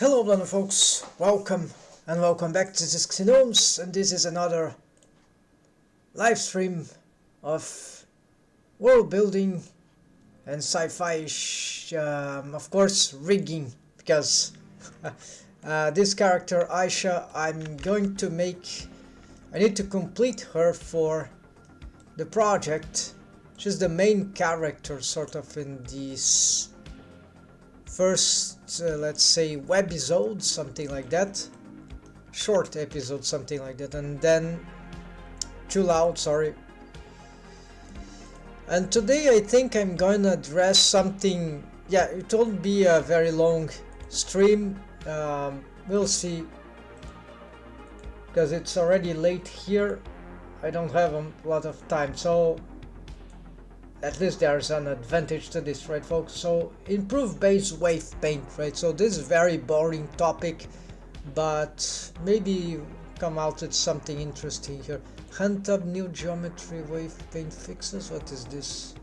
Hello Blender folks, welcome and welcome back to epistemic-gnomes, and this is another live stream of world building and sci-fi-ish, of course rigging, because this character Aisha, I need to complete her for the project. She's the main character sort of in this first, let's say, webisode, something like that, short episode, something like that, and then too loud, sorry. And today I think I'm going to address something, yeah, it won't be a very long stream, we'll see, because it's already late here, I don't have a lot of time, so at least there's an advantage to this, right folks? So improve base wave paint, right? So this is a very boring topic, but maybe come out with something interesting here. Hunt up new geometry wave paint fixes. What is this?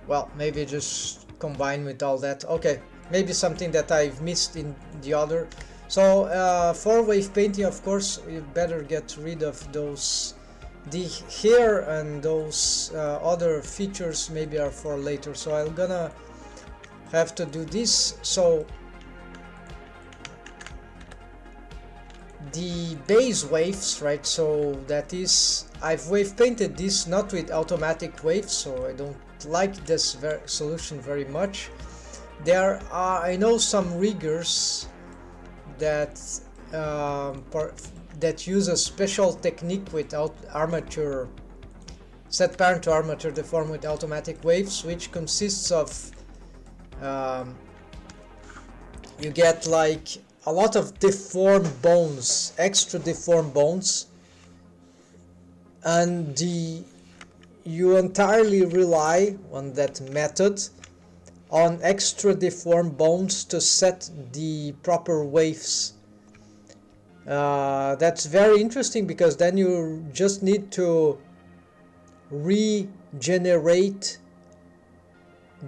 Well, maybe just combine with all that. Okay. Maybe something that I've missed in the other. So for wave painting, of course, you better get rid of those, the hair and those other features maybe are for later. So I'm gonna have to do this. So the base waves, right? So that is, I've wave painted this not with automatic waves, so I don't like this solution very much. There are, I know, some riggers that that use a special technique with armature, set parent to armature deform with automatic waves, which consists of you get like a lot of deformed bones, extra deformed bones, and you entirely rely on that method on extra deformed bones to set the proper waves. That's very interesting, because then you just need to regenerate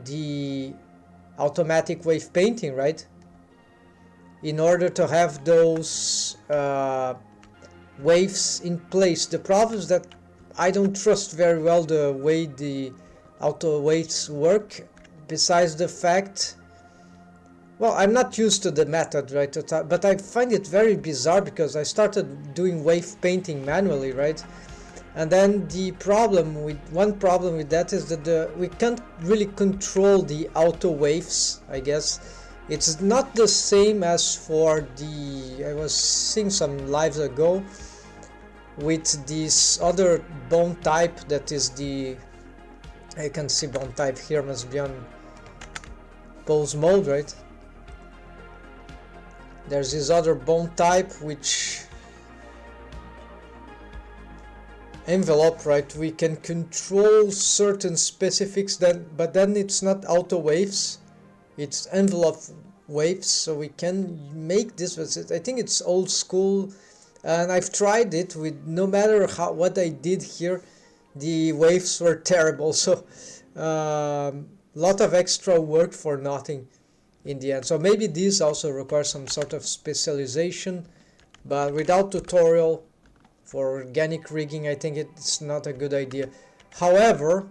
the automatic wave painting, right? In order to have those waves in place. The problem is that I don't trust very well the way the auto waves work. Besides the fact, well, I'm not used to the method, right? But I find it very bizarre, because I started doing wave painting manually, right? And then one problem with that is that we can't really control the auto waves, I guess. It's not the same as for I was seeing some lives ago with this other bone type that is I can see bone type here, must be on pose mode, right? There's this other bone type which envelope, right? We can control certain specifics, but then it's not auto waves, it's envelope waves, so we can make this. I think it's old school, and I've tried it with, no matter what I did here, the waves were terrible, so lot of extra work for nothing in the end. So maybe this also requires some sort of specialization, but without tutorial for organic rigging, I think it's not a good idea. However,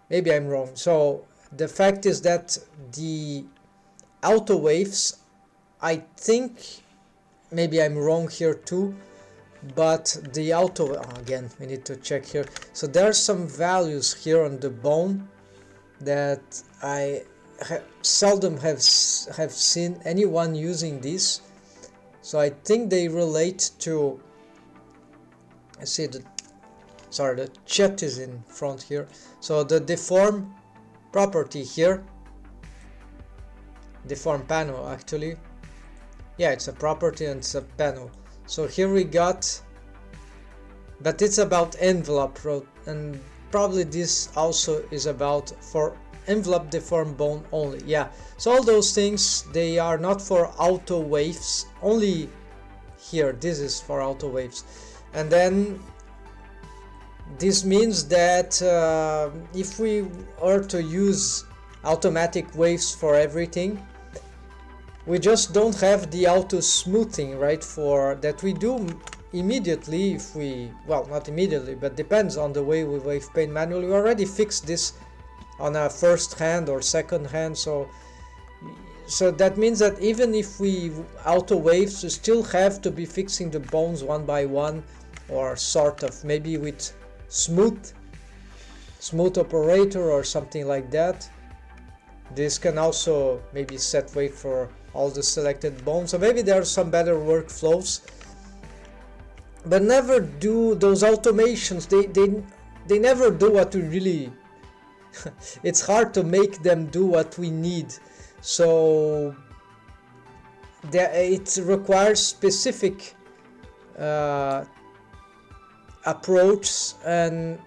maybe I'm wrong. So the fact is that the auto waves, I think, maybe I'm wrong here too, but the again, we need to check here. So there are some values here on the bone that I seldom have seen anyone using this. So I think they relate to, I see the chat is in front here. So the deform property here, deform panel actually, yeah, it's a property and it's a panel. So here we got, but it's about envelope, and probably this also is about for envelope deformed bone only. Yeah, so all those things, they are not for auto waves, only here this is for auto waves. And then this means that if we are to use automatic waves for everything, we just don't have the auto smoothing, right, for that we do immediately if we, well, not immediately, but depends on the way we wave paint manually. We already fixed this on a first hand or second hand, so that means that even if we auto waves, we still have to be fixing the bones one by one, or sort of, maybe with smooth operator or something like that. This can also maybe set wave for all the selected bones, so maybe there are some better workflows, but never do those automations. They never do what we really it's hard to make them do what we need, so it requires specific approach, and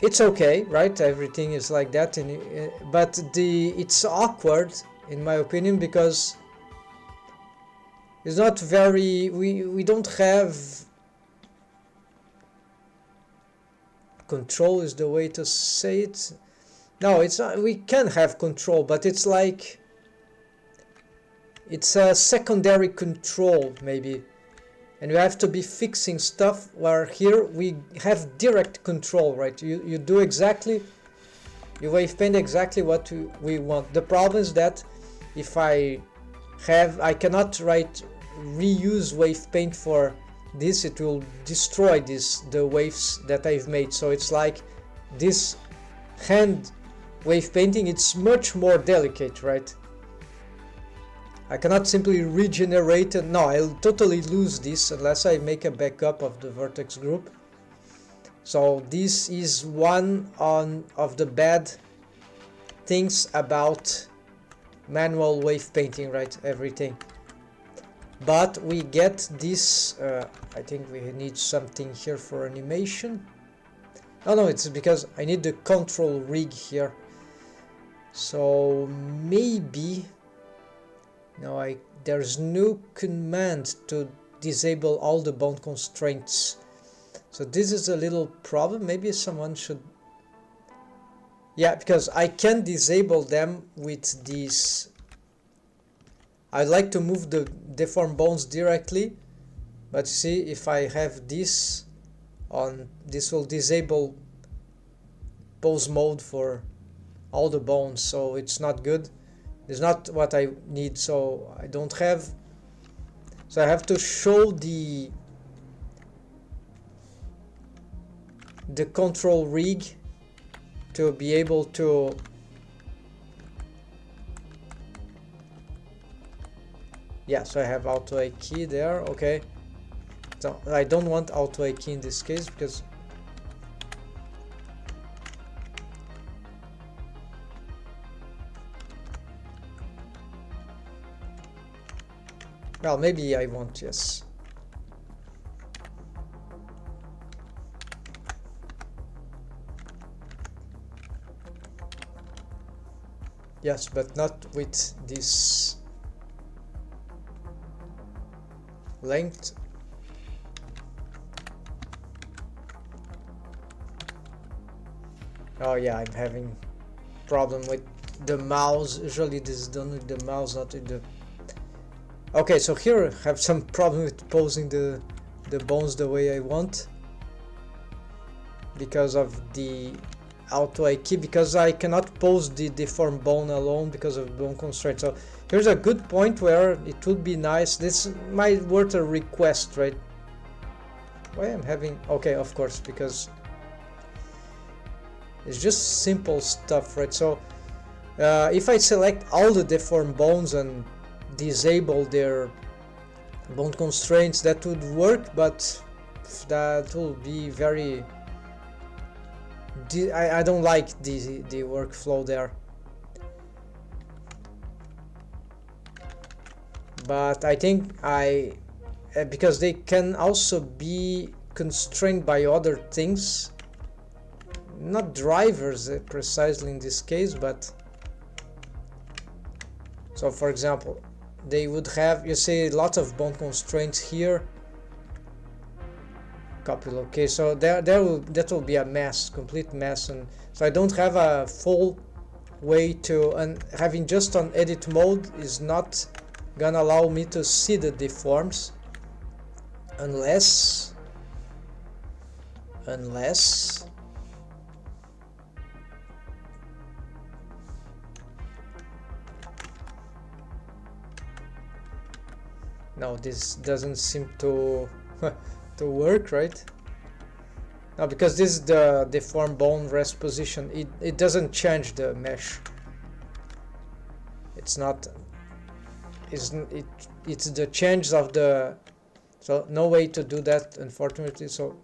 it's okay, right? Everything is like that, but it's awkward in my opinion, because it's not very, we don't have control is the way to say it. No, it's not, we can have control, but it's like it's a secondary control maybe, and we have to be fixing stuff, where here we have direct control, right? You do exactly, you wave paint exactly what we want. The problem is that if I cannot reuse wave paint for this, it will destroy the waves that I've made. So it's like this hand wave painting, it's much more delicate, right? I cannot simply regenerate it. No, I'll totally lose this unless I make a backup of the vertex group. So this is one of the bad things about manual wave painting, right? Everything. But we get this, I think we need something here for animation. Oh no, it's because I need the control rig here. So maybe, no, there's no command to disable all the bone constraints. So this is a little problem. Maybe someone should, yeah, because I can disable them with these. I'd like to move the deformed bones directly, but see, if I have this on, this will disable pose mode for all the bones, so it's not good. It's not what I need, so I don't have, so I have to show the control rig to be able to yeah, so I have auto A key there, okay. So I don't want auto A key in this case, because well, maybe I want, yes. Yes, but not with this length. Oh yeah, I'm having problem with the mouse. Usually this is done with the mouse, not with the... Okay, so here I have some problem with posing the bones the way I want, because of the auto A key, because I cannot pose the deformed bone alone because of bone constraint. So here's a good point where it would be nice. This might worth a request, right? Why I'm having... Okay, of course, because it's just simple stuff, right? So if I select all the deformed bones and disable their bone constraints, that would work, but that will be very... I don't like the workflow there. But I think because they can also be constrained by other things, not drivers precisely in this case, but so for example, they would have, you see, lots of bone constraints here, copy. Okay, so that will be a mess, complete mess, and so I don't have a full way to, and having just on edit mode is not gonna allow me to see the deforms unless no, this doesn't seem to to work, right? No, because this is the deform bone rest position. It doesn't change the mesh. It's not. It's the change of the. So no way to do that, unfortunately. So.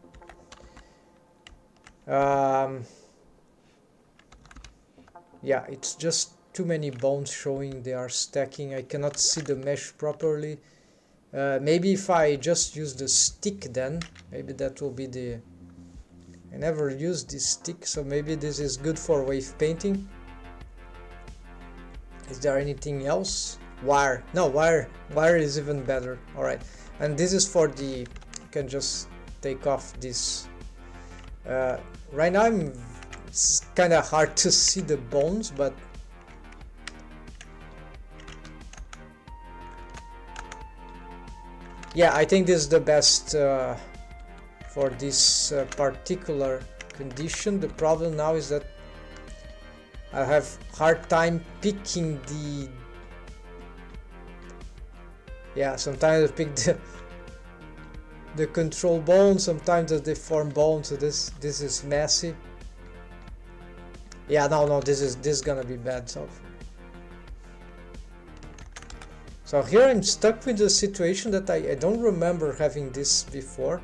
Yeah, it's just too many bones showing they are stacking. I cannot see the mesh properly. Maybe if I just use the stick, then maybe that will be the. I never used this stick, so maybe this is good for wave painting. Is there anything else? Wire. No, wire is even better. All right, and this is for the. You can just take off this. Right now it's kind of hard to see the bones, but yeah, I think this is the best for this particular condition. The problem now is that I have hard time picking the. Yeah, sometimes I pick the control bone, sometimes the deform bone. So this is messy. Yeah, no, this is gonna be bad. So here I'm stuck with the situation that I don't remember having this before.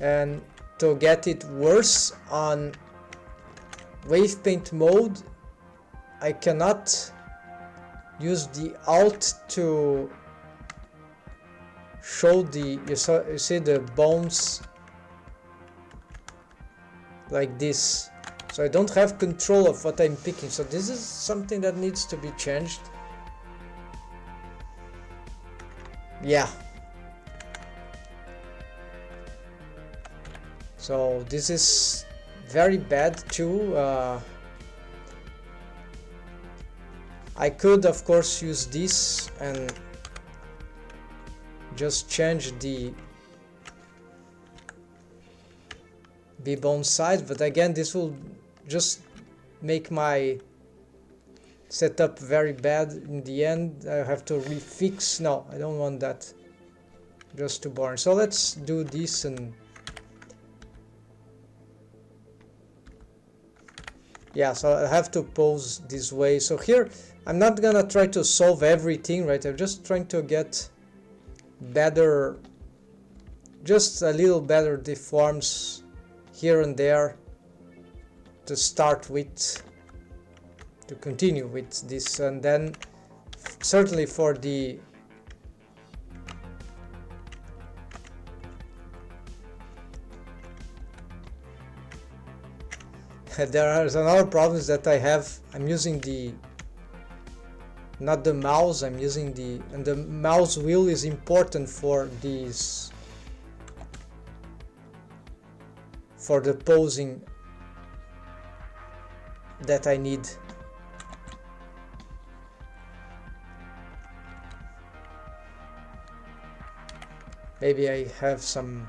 And to get it worse on wave paint mode, I cannot use the alt to show the, you see the bones like this, so I don't have control of what I'm picking. So this is something that needs to be changed. Yeah, so this is very bad too. I could of course use this and just change the B-bone size, but again this will just make my setup very bad in the end. I have to refix. No, I don't want that, just too boring. So let's do this, and yeah, so I have to pose this way. So here I'm not gonna try to solve everything, right? I'm just trying to get better, just a little better deforms here and there to start with, to continue with this, and then certainly for the there are another problem that I have. I'm using the, not the mouse, I'm using the, and the mouse wheel is important for these, for the posing that I need. Maybe I have some.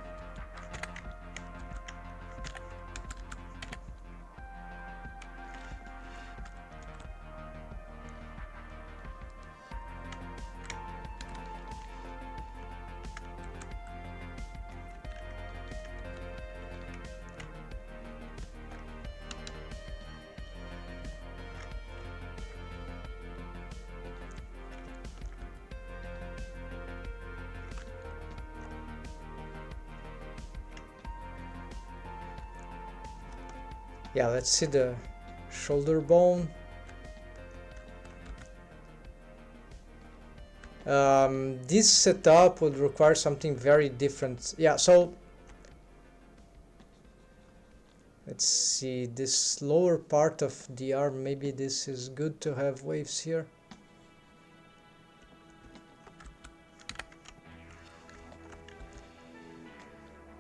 Yeah, let's see the shoulder bone. This setup would require something very different. Yeah, so let's see this lower part of the arm. Maybe this is good to have waves here.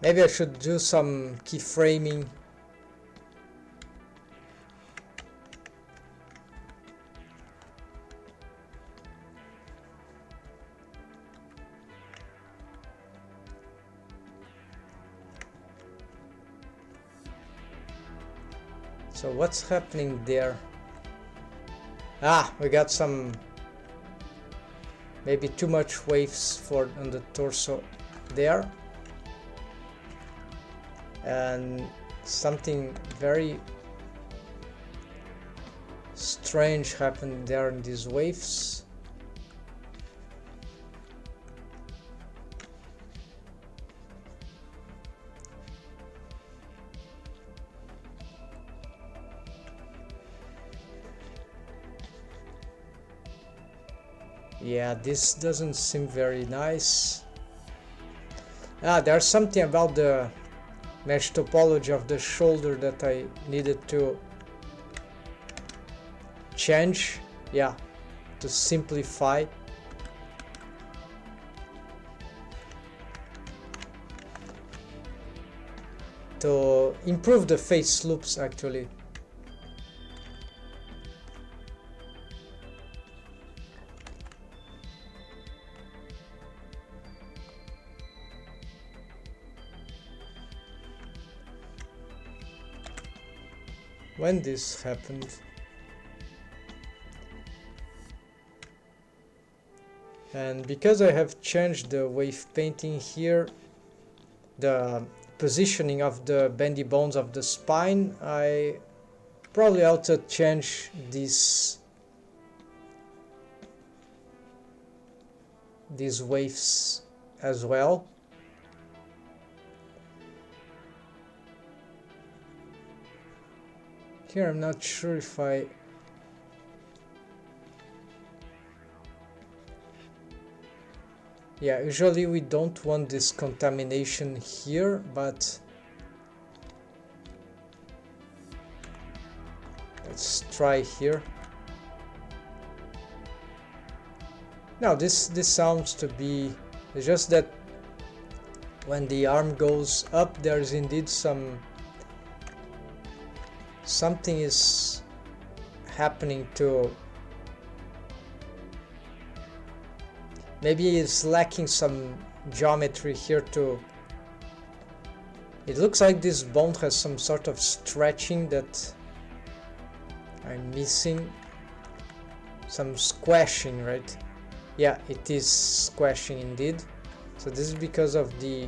Maybe I should do some keyframing. So what's happening there? Ah, we got some, maybe too much waves for on the torso there, and something very strange happened there in these waves. Yeah, this doesn't seem very nice. Ah, there's something about the mesh topology of the shoulder that I needed to change. Yeah, to simplify. To improve the face loops actually. When this happened, and because I have changed the wave painting here, the positioning of the bendy bones of the spine, I probably ought to change these waves as well. Here I'm not sure if I... Yeah, usually we don't want this contamination here, but let's try here. Now this sounds to be... It's just that when the arm goes up, there's indeed something is happening to... Maybe it's lacking some geometry here too. It looks like this bone has some sort of stretching that I'm missing. Some squashing, right? Yeah, it is squashing indeed. So this is because of the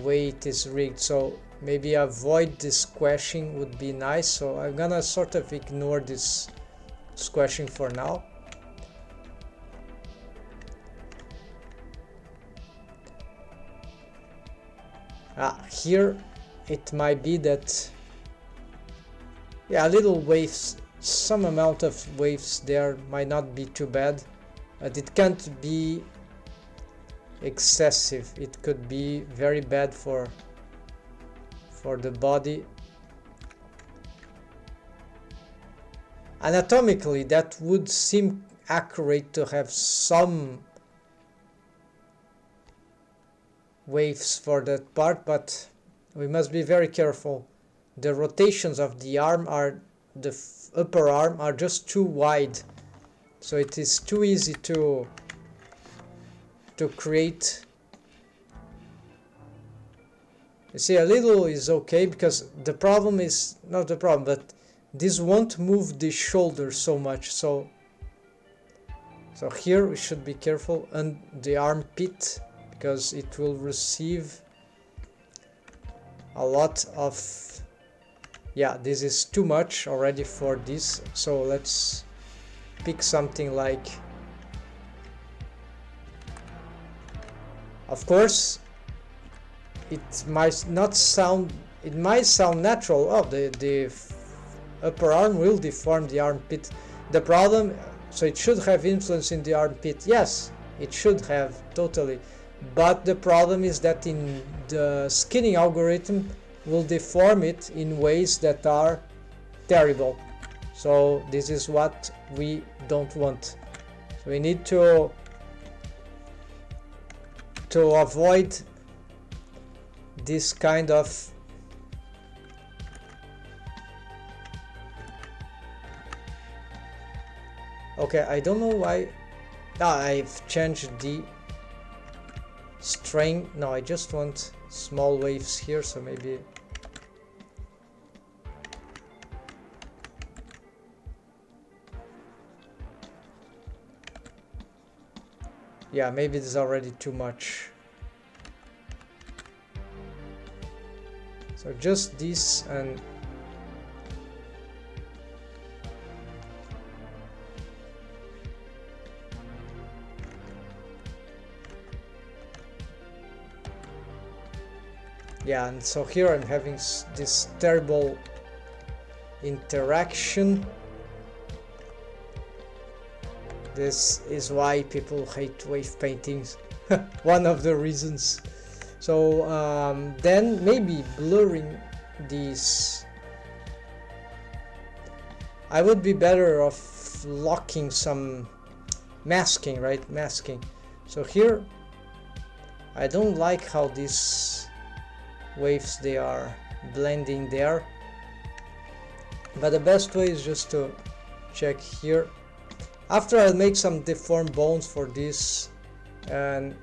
way it is rigged. So maybe avoid this squashing would be nice. So I'm gonna sort of ignore this squashing for now. Here it might be that, yeah, little waves, some amount of waves there might not be too bad, but it can't be excessive. It could be very bad for the body. Anatomically, that would seem accurate to have some waves for that part, but we must be very careful. The rotations of the arm are, the upper arm are just too wide, so it is too easy to create. You see, a little is okay, because the problem is not the problem, but this won't move the shoulder so much. So here we should be careful, and the armpit, because it will receive a lot of... Yeah, this is too much already for this. So let's pick something like... Of course, it might not sound... It might sound natural. Oh, the upper arm will deform the armpit. The problem... So it should have influence in the armpit. Yes, it should have, totally. But the problem is that in the skinning algorithm will deform it in ways that are terrible. So this is what we don't want. So we need to to avoid this kind of okay, I don't know why I've changed the string. No, I just want small waves here, so maybe yeah, maybe this is already too much. So just this, and yeah, and so here I'm having this terrible interaction. This is why people hate wave paintings. One of the reasons. So then maybe blurring these. I would be better off locking some masking, right? Masking. So here I don't like how these waves they are blending there, but the best way is just to check here. After I'll make some deformed bones for this, and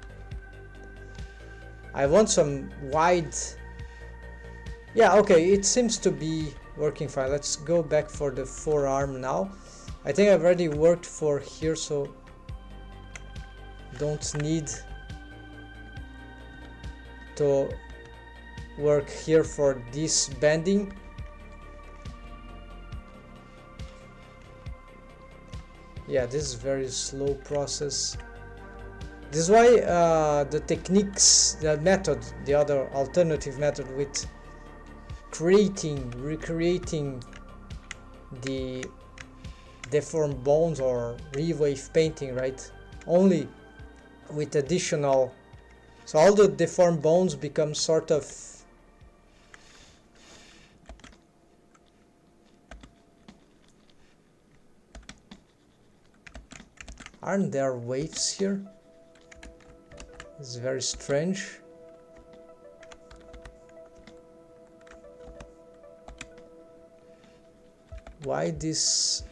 I want some wide. Yeah, okay, it seems to be working fine. Let's go back for the forearm now. I think I've already worked for here, so don't need to work here for this bending. Yeah, this is very slow process. This is why the techniques, the method, the other alternative method with recreating the deformed bones or re-wave painting, right? Only with additional, so all the deformed bones become sort of aren't there waves here? It's very strange. Why this?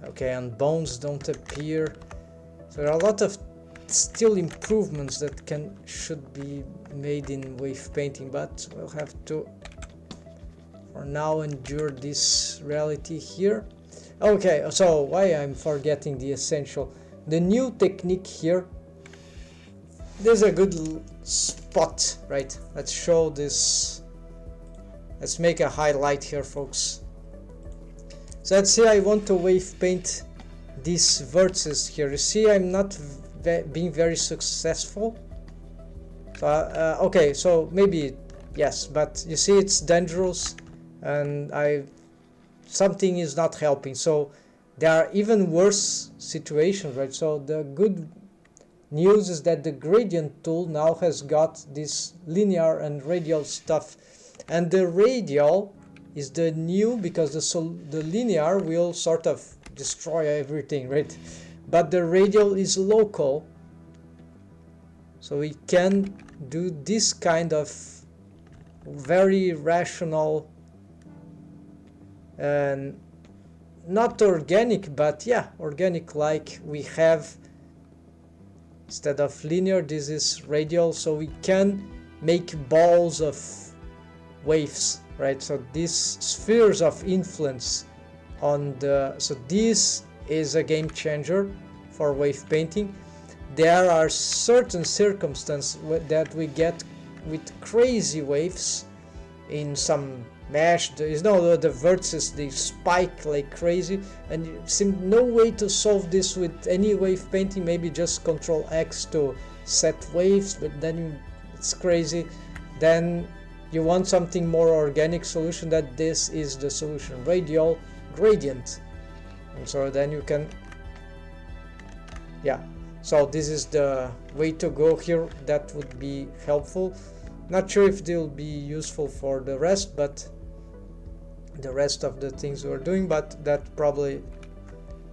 Okay, and bones don't appear. So there are a lot of still improvements that should be made in wave painting, but we'll have to for now endure this reality here. Okay, so why I'm forgetting the essential, the new technique here. There's a good spot, right? Let's show this. Let's make a highlight here, folks. So let's say I want to wave paint these vertices here. You see, I'm not being very successful. So okay, so maybe yes, but you see it's dangerous, and something is not helping. So there are even worse situations, right? So the good news is that the gradient tool now has got this linear and radial stuff, and the radial is the new, because the linear will sort of destroy everything, right? But the radial is local, so we can do this kind of very rational and not organic, but yeah, organic, like we have instead of linear, this is radial, so we can make balls of waves, right? So these spheres of influence on the, so this is a game changer for wave painting. There are certain circumstances that we get with crazy waves in some mesh. There is no, the vertices, they spike like crazy, and it seems no way to solve this with any wave painting. Maybe just Control X to set waves, but then it's crazy. Then you want something more organic solution, that this is the solution, radial gradient. And so then you can Yeah, so this is the way to go here. That would be helpful. Not sure if they'll be useful for the rest, but the rest of the things we're doing, but that probably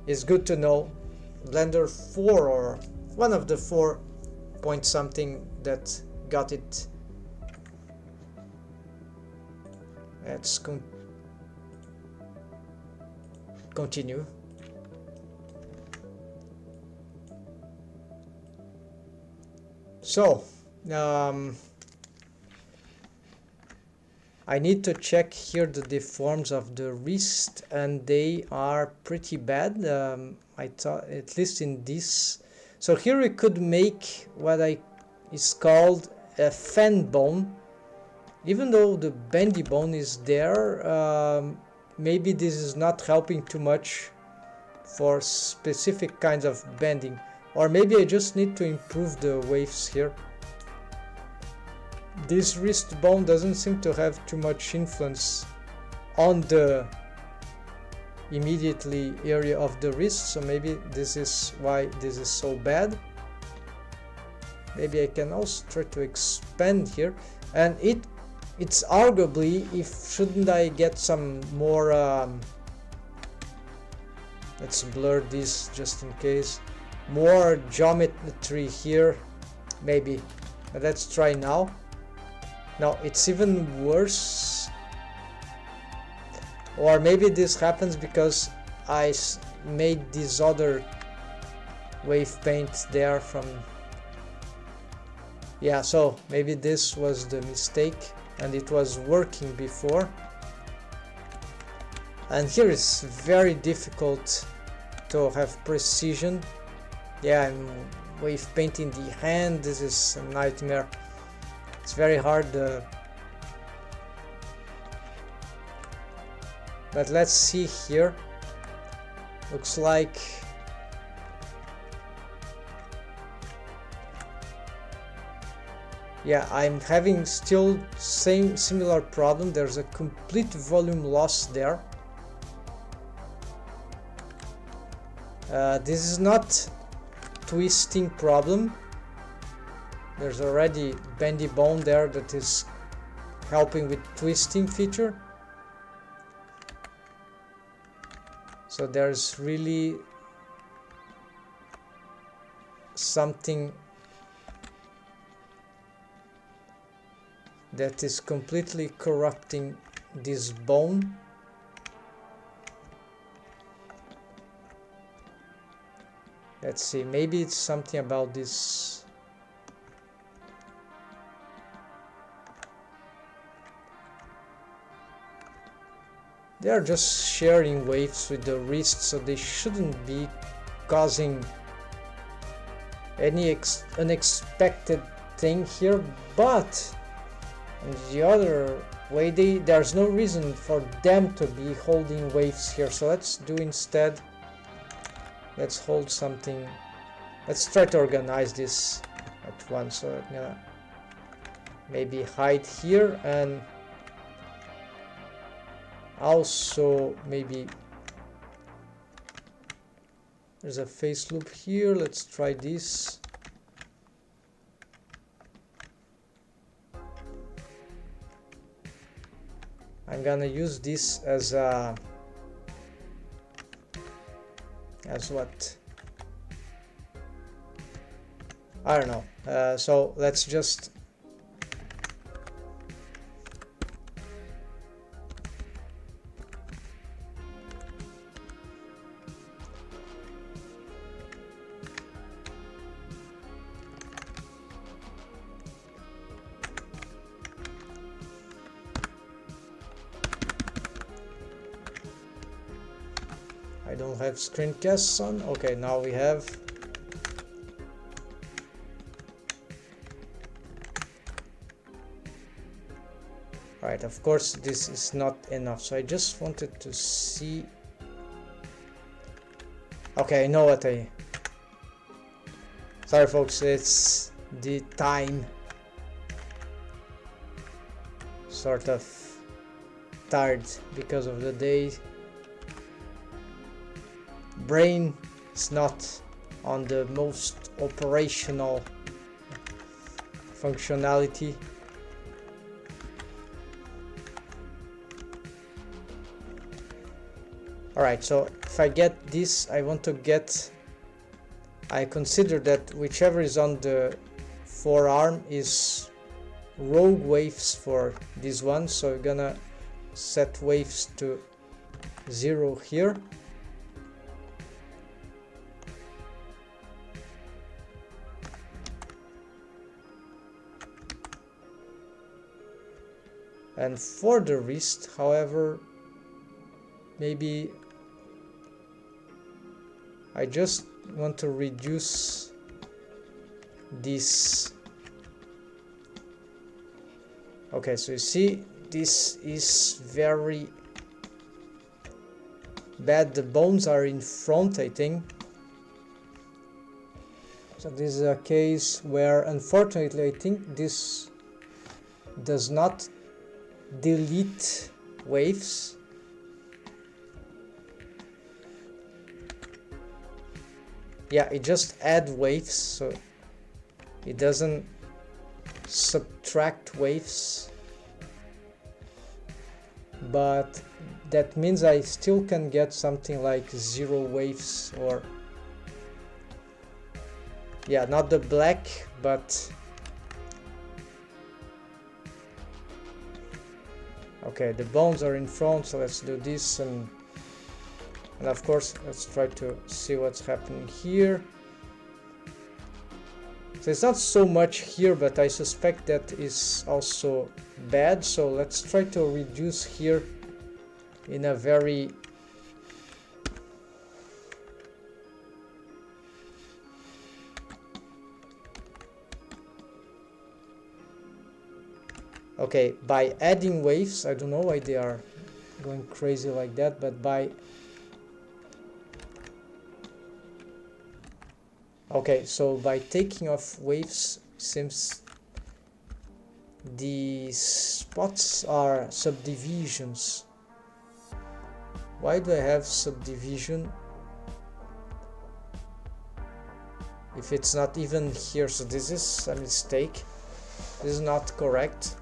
is good to know. Blender 4 or one of the 4 point something that got it. Let's continue. So I need to check here the deforms of the wrist, and they are pretty bad. I thought, at least in this. So here we could make what is called a fan bone. Even though the bendy bone is there, maybe this is not helping too much for specific kinds of bending. Or maybe I just need to improve the waves here. This wrist bone doesn't seem to have too much influence on the immediately area of the wrist, so maybe this is why this is so bad. Maybe I can also try to expand here, and it's arguably, if shouldn't I get some more let's blur this just in case, more geometry here, maybe. But let's try now. No, it's even worse. Or maybe this happens because I made this other wave paint there from... Yeah, so maybe this was the mistake and it was working before. And here it's very difficult to have precision. Yeah, I'm wave painting the hand. This is a nightmare. It's very hard. But let's see here. Looks like yeah, I'm having still similar problem. There's a complete volume loss there. This is not twisting problem. There's already bendy bone there that is helping with twisting feature. So there's really something that is completely corrupting this bone. Let's see, maybe it's something about this. They are just sharing waves with the wrist, so they shouldn't be causing any unexpected thing here, but on the other way, there's no reason for them to be holding waves here. So let's do instead, let's hold something. Let's try to organize this at once. So I'm gonna maybe hide here, and also maybe there's a face loop here. Let's try this. I'm gonna use this as a what? I don't know. So let's just I don't have screencasts on. Okay, now we have. Right, of course this is not enough, so I just wanted to see. Okay, I know what sorry folks, it's the time. Sort of tired because of the day. Brain is not on the most operational functionality. Alright, so if I get this, I want to get, I consider that whichever is on the forearm is rogue waves for this one, so I'm gonna set waves to 0 here. And for the wrist, however, maybe I just want to reduce this. Okay, so you see, this is very bad. The bones are in front, I think. So this is a case where, unfortunately, I think this does not delete waves. Yeah, it just adds waves, so it doesn't subtract waves, but that means I still can get something like 0 waves, or yeah, not the black, but okay, the bones are in front, so let's do this, and of course let's try to see what's happening here. So it's not so much here, but I suspect that is also bad, so let's try to reduce here in a very okay, by adding waves. I don't know why they are going crazy like that, but by okay, so by taking off waves, seems the spots are subdivisions. Why do I have subdivision if it's not even here? So this is a mistake. This is not correct.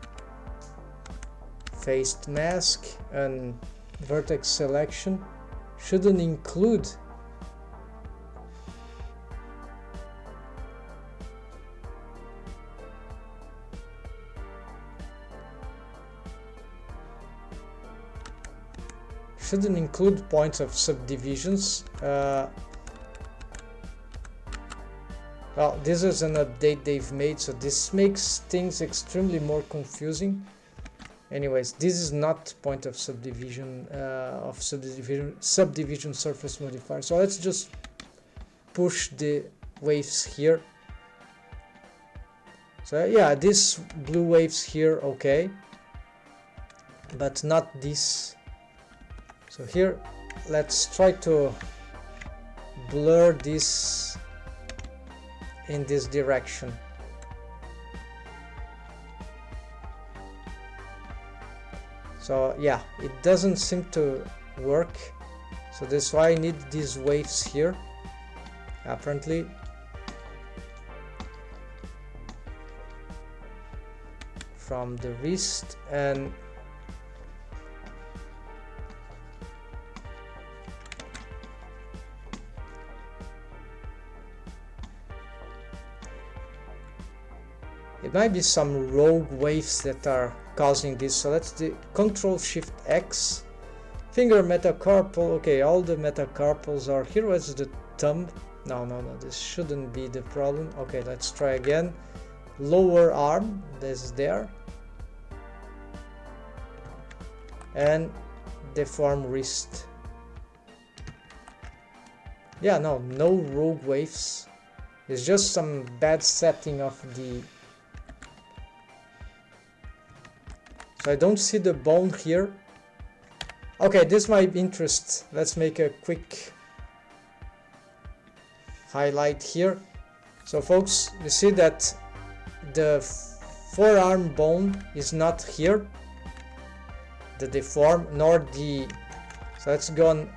Faced mask and vertex selection shouldn't include points of subdivisions. Well, this is an update they've made, so this makes things extremely more confusing. Anyways, this is not point of subdivision subdivision surface modifier. So let's just push the waves here. So yeah, these blue waves here, okay, but not this. So here, let's try to blur this in this direction. So yeah, it doesn't seem to work. So that's why I need these waves here, apparently. From the wrist, and it might be some rogue waves that are causing this. So let's do Control Shift X, finger metacarpal. Okay, all the metacarpals are here. Where's the thumb? No, this shouldn't be the problem. Okay, let's try again. Lower arm, this is there, and deform wrist. Yeah, no rogue waves. It's just some bad setting of the. So I don't see the bone here. Okay, this might interest. Let's make a quick highlight here. So folks, you see that the forearm bone is not here, the deform, nor the. So let's go on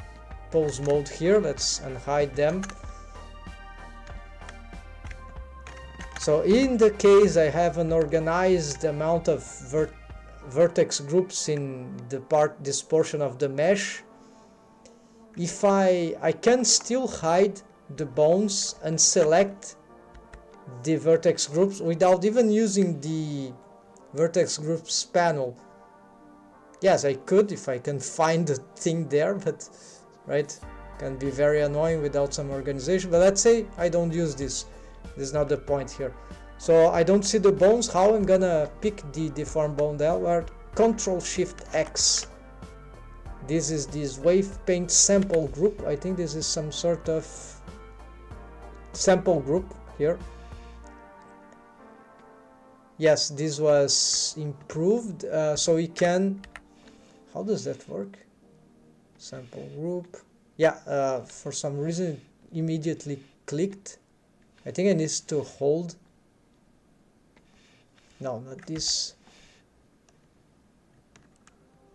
pose mode here. Let's unhide them. So in the case I have an organized amount of vertex groups in this portion of the mesh, if I can still hide the bones and select the vertex groups without even using the vertex groups panel. Yes, I could if I can find the thing there, but right, can be very annoying without some organization. But let's say I don't use this. This is not the point here. So I don't see the bones. How I'm gonna pick the deformed bone there? Where Ctrl-Shift-X. This is this wave paint sample group. I think this is some sort of sample group here. Yes, this was improved, so we can. How does that work? Sample group. Yeah, for some reason it immediately clicked. I think I need to hold. No, not this.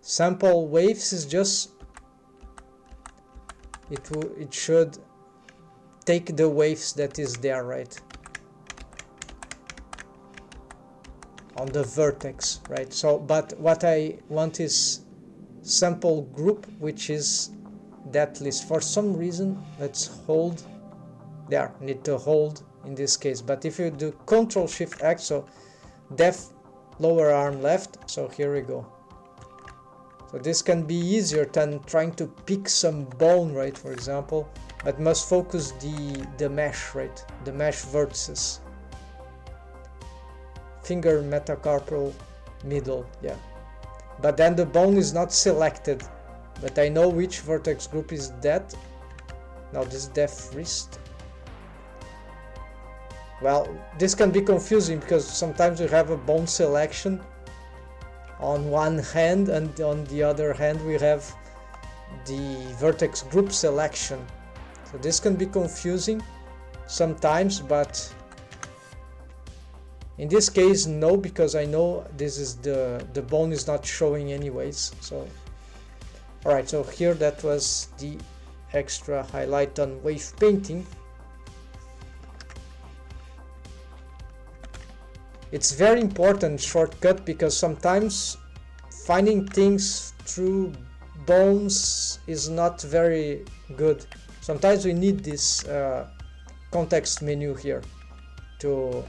Sample waves is just. It should take the waves that is there, right? On the vertex, right? So, but what I want is sample group, which is that list. For some reason, let's hold there. Need to hold in this case. But if you do Ctrl-Shift-X, so def lower arm left. So here we go. So this can be easier than trying to pick some bone, right? For example, but must focus the mesh, right? The mesh vertices. Finger metacarpal middle, yeah. But then the bone is not selected. But I know which vertex group is that. Now this is def wrist. Well, this can be confusing because sometimes you have a bone selection on one hand and on the other hand we have the vertex group selection. So this can be confusing sometimes, but in this case no, because I know this is the bone is not showing anyways. So alright, so here that was the extra highlight on wave painting. It's very important shortcut because sometimes finding things through bones is not very good. Sometimes we need this context menu here to,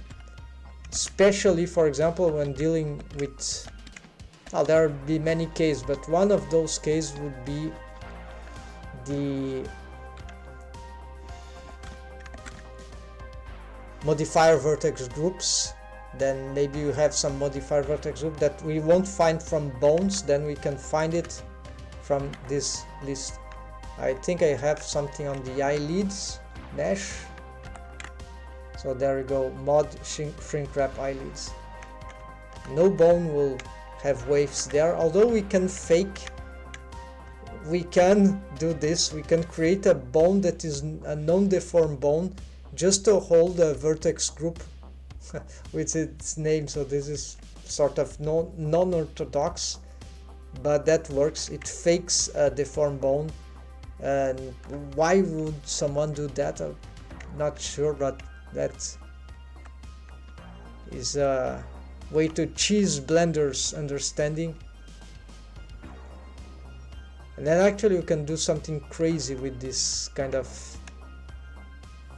especially for example when dealing with, well, there will be many cases, but one of those cases would be the modifier vertex groups. Then maybe you have some modifier vertex group that we won't find from bones, then we can find it from this list. I think I have something on the eyelids mesh. So there we go, mod shrink wrap eyelids. No bone will have waves there, although we can do this, we can create a bone that is a non-deformed bone just to hold a vertex group with its name. So this is sort of non-orthodox, but that works. It fakes a deformed bone, and why would someone do that? I'm not sure, but that is a way to cheese Blender's understanding. And then actually you can do something crazy with this kind of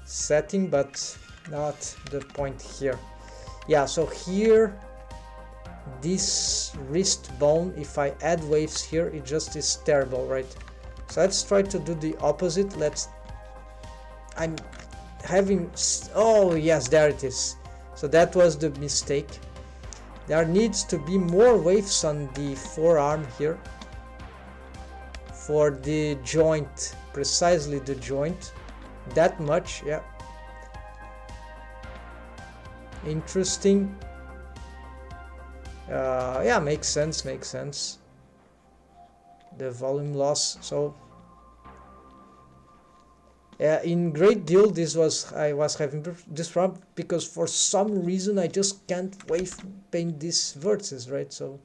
setting, but not the point here. Yeah, so here this wrist bone, if I add waves here, it just is terrible, right? So let's try to do the opposite. I'm having, oh yes, there it is. So that was the mistake. There needs to be more waves on the forearm here for the joint, precisely the joint, that much. Yeah, interesting. Yeah, makes sense. The volume loss. So in great deal I was having this problem because for some reason I just can't wave paint these vertices, right? So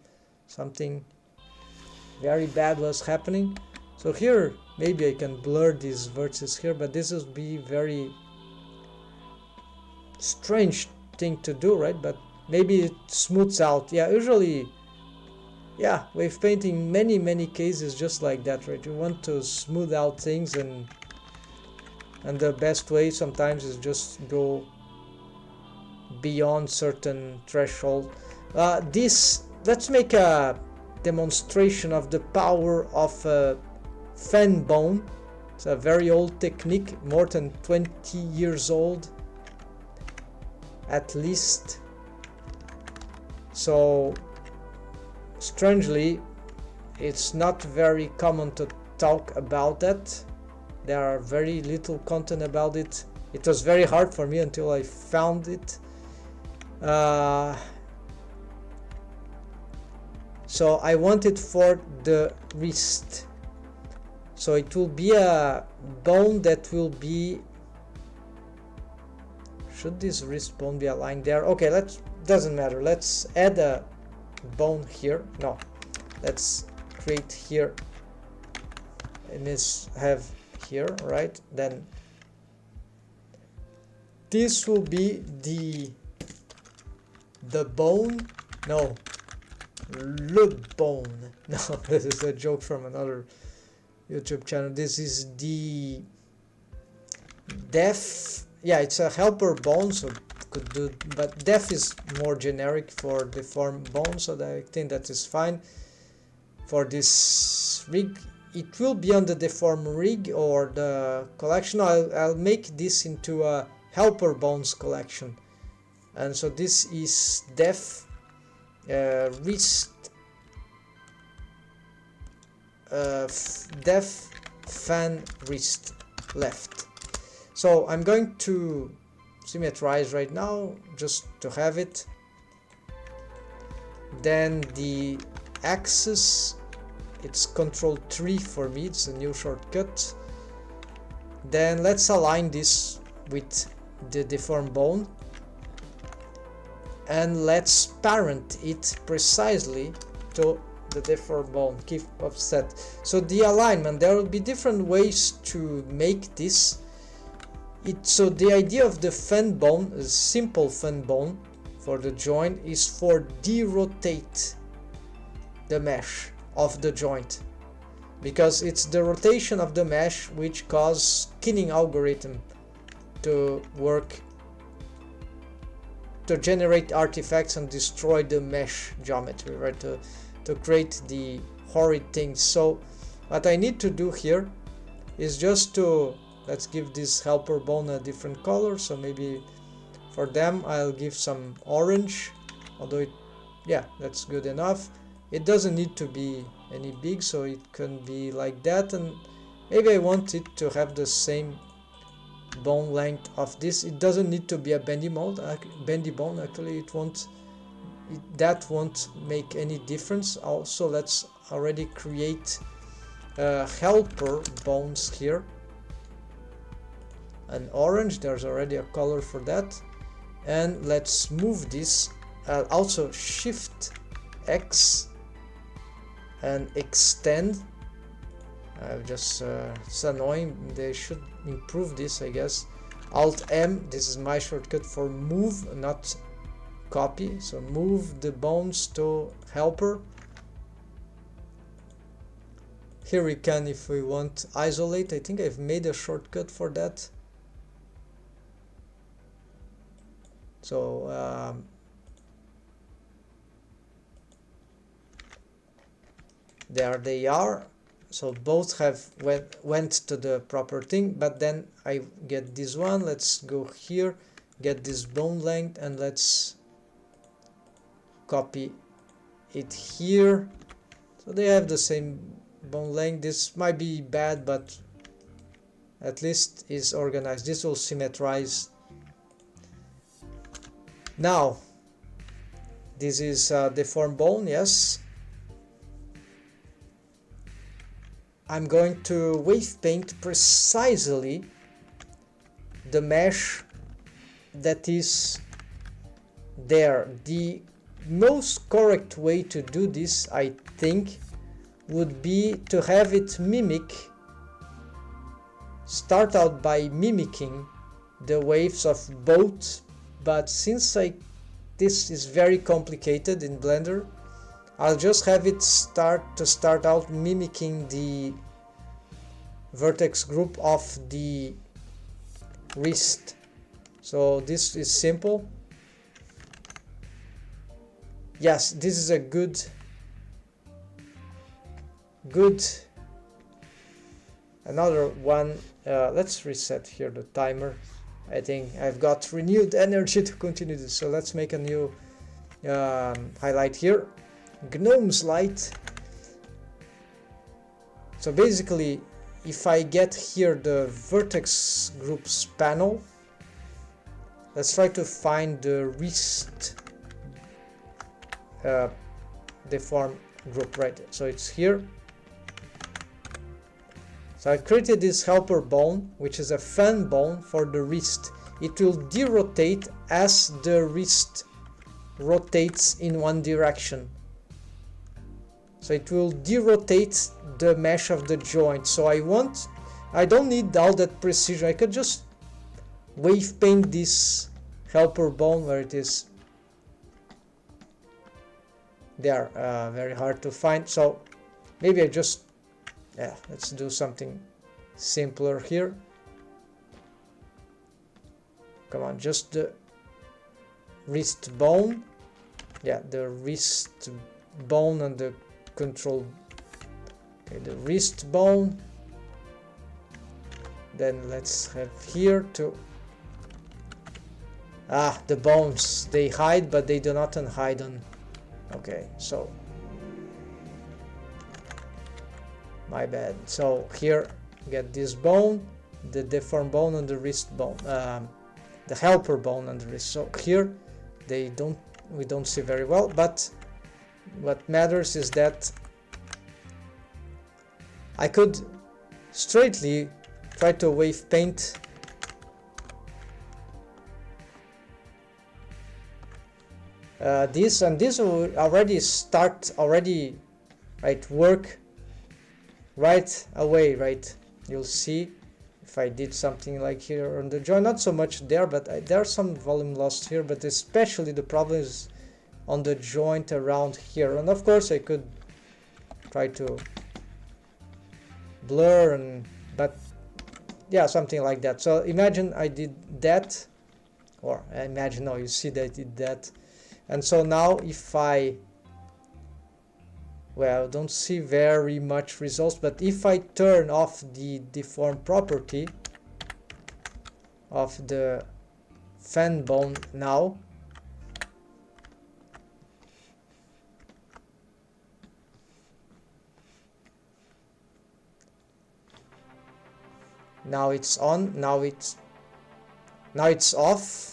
something very bad was happening. So here maybe I can blur these vertices here, but this would be very strange thing to do, right? But maybe it smooths out. Yeah, usually, yeah, wave painting, many cases just like that, right? You want to smooth out things, and the best way sometimes is just go beyond certain threshold. Let's make a demonstration of the power of a fan bone. It's a very old technique, more than 20 years old at least. So strangely, it's not very common to talk about that. There are very little content about it. It was very hard for me until I found it. So I want it for the wrist. So it will be a bone that will be... Should this wrist bone be aligned there? Okay, doesn't matter. Let's add a bone here. No, let's create here. And this have here, right? Then this will be the bone. No, le bone. No, this is a joke from another YouTube channel. This is the def. Yeah, it's a helper bone, so could do, but def is more generic for deformed bone, so I think that is fine. For this rig, it will be on the deform rig or the collection. I'll make this into a helper bones collection, and so this is def wrist def fan wrist left. So I'm going to symmetrize right now just to have it. Then the axis, it's Ctrl+3 for me, it's a new shortcut. Then let's align this with the deformed bone, and let's parent it precisely to the deformed bone, keep offset. So the alignment, there will be different ways to make this. So the idea of the fan bone, a simple fan bone for the joint, is for derotate the mesh of the joint, because it's the rotation of the mesh which causes skinning algorithm to work, to generate artifacts and destroy the mesh geometry, right? To create the horrid things. So what I need to do here is just to, let's give this helper bone a different color. So maybe for them I'll give some orange, although it, yeah, that's good enough. It doesn't need to be any big, so it can be like that, and maybe I want it to have the same bone length of this. It doesn't need to be a bendy bone, actually it won't, that won't make any difference. Also, let's already create helper bones here. An orange, there's already a color for that. And let's move this, also Shift X and extend. I've just it's annoying, they should improve this, I guess. Alt M, this is my shortcut for move, not copy. So move the bones to helper. Here we can, if we want, isolate. I think I've made a shortcut for that. So there they are. So both have went to the proper thing, but then I get this one. Let's go here, get this bone length, and let's copy it here. So they have the same bone length. This might be bad, but at least is organized. This will symmetrize. Now this is deformed bone, yes. I'm going to wave paint precisely the mesh that is there. The most correct way to do this, I think, would be to have it start out by mimicking the waves of both but since this is very complicated in Blender, I'll just have it start out mimicking the vertex group of the wrist. So this is simple. Yes, this is a good another one. Let's reset here the timer. I think I've got renewed energy to continue this, so let's make a new highlight here. Gnomes light. So basically, if I get here the vertex groups panel, let's try to find the wrist deform group, right? So it's here. So I created this helper bone, which is a fan bone for the wrist. It will derotate as the wrist rotates in one direction. So it will derotate the mesh of the joint. So I don't need all that precision. I could just wave paint this helper bone where it is. They are very hard to find. So maybe I just, let's do something simpler here. Come on, just the wrist bone. Yeah, the wrist bone and the control. Okay, the wrist bone. Then let's have here to the bones. They hide, but they do not unhide on. Okay, so my bad. So here get this bone, the deformed bone and the wrist bone, the helper bone and the wrist. So here we don't see very well, but what matters is that I could straightly try to wave paint this, and this will already work right away, right? You'll see if I did something like here on the joint, not so much there, but there's some volume lost here, but especially the problem is on the joint around here. And of course I could try to blur, but yeah, something like that. So imagine I did that, or imagine, no, you see that I did that. And so now if I don't see very much results, but if I turn off the deform property of the fan bone now, now it's on, now it's off,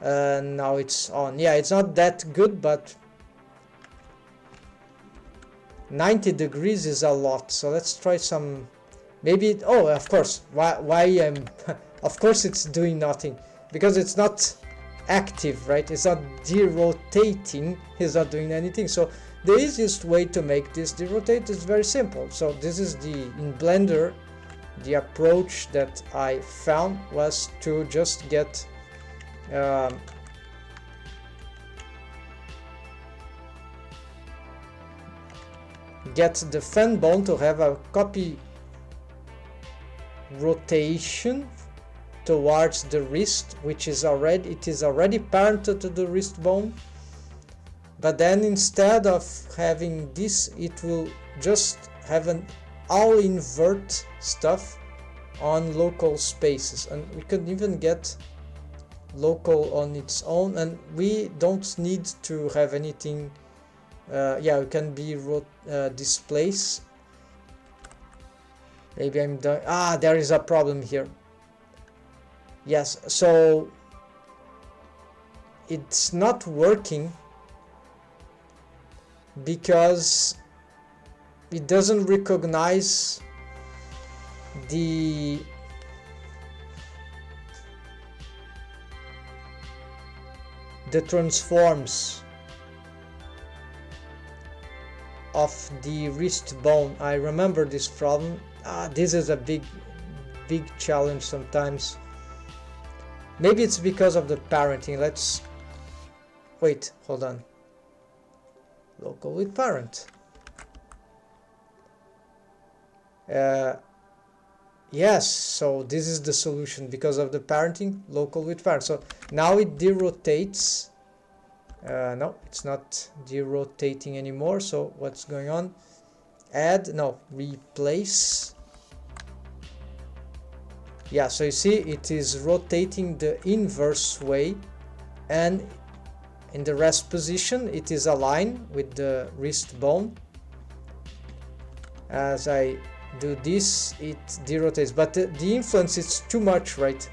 and now it's on. Yeah, it's not that good, but 90 degrees is a lot. So let's try some, maybe, oh, of course, why I'm of course it's doing nothing, because it's not active, right? It's not derotating, it's not doing anything. So the easiest way to make this derotate is very simple. So this is in Blender, the approach that I found was to just get the fan bone to have a copy rotation towards the wrist, which is already parented to the wrist bone. But then instead of having this, it will just have an all invert stuff on local spaces, and we could even get local on its own, and we don't need to have anything. Yeah, it can be displace. Maybe I'm done. There is a problem here. Yes, so it's not working because it doesn't recognize the transforms of the wrist bone. I remember this problem. This is a big challenge sometimes. Maybe it's because of the parenting. Let's wait, hold on. Local with parent. Yes, so this is the solution because of the parenting, local with parent. So now it derotates. No, it's not derotating anymore. So what's going on? Add, no, replace. Yeah, so you see it is rotating the inverse way, and in the rest position it is aligned with the wrist bone. As I do this, it derotates, but the influence is too much, right?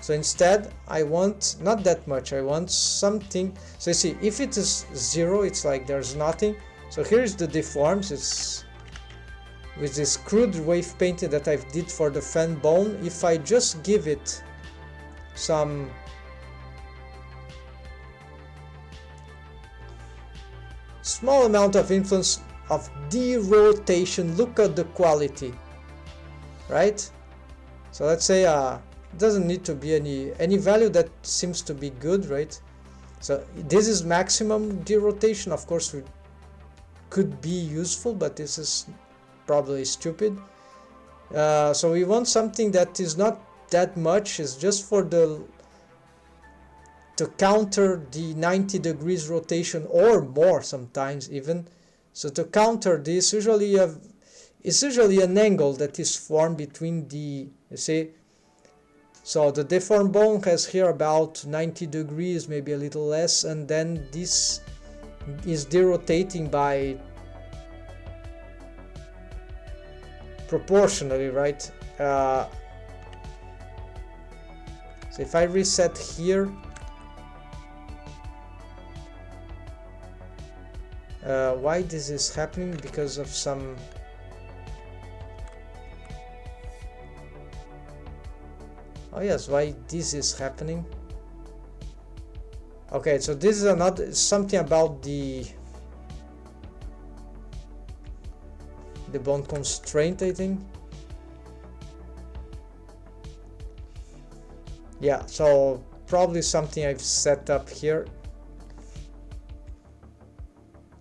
So instead I want not that much, I want something. So you see, if it is 0, it's like there's nothing. So here's the deforms. It's with this crude wave painting that I did for the fan bone. If I just give it some small amount of influence of derotation, look at the quality, right? So let's say it doesn't need to be any value that seems to be good, right? So this is maximum derotation. Of course it could be useful, but this is probably stupid. So we want something that is not that much, is just for the to counter the 90 degrees rotation or more sometimes even. So to counter this, usually it's usually an angle that is formed between the, you see, so the deformed bone has here about 90 degrees, maybe a little less, and then this is derotating by proportionally, right? So if I reset here, why this is happening? Because of some yes, why this is happening. Okay, so this is another something about the bone constraint, I think. Yeah, so probably something I've set up here.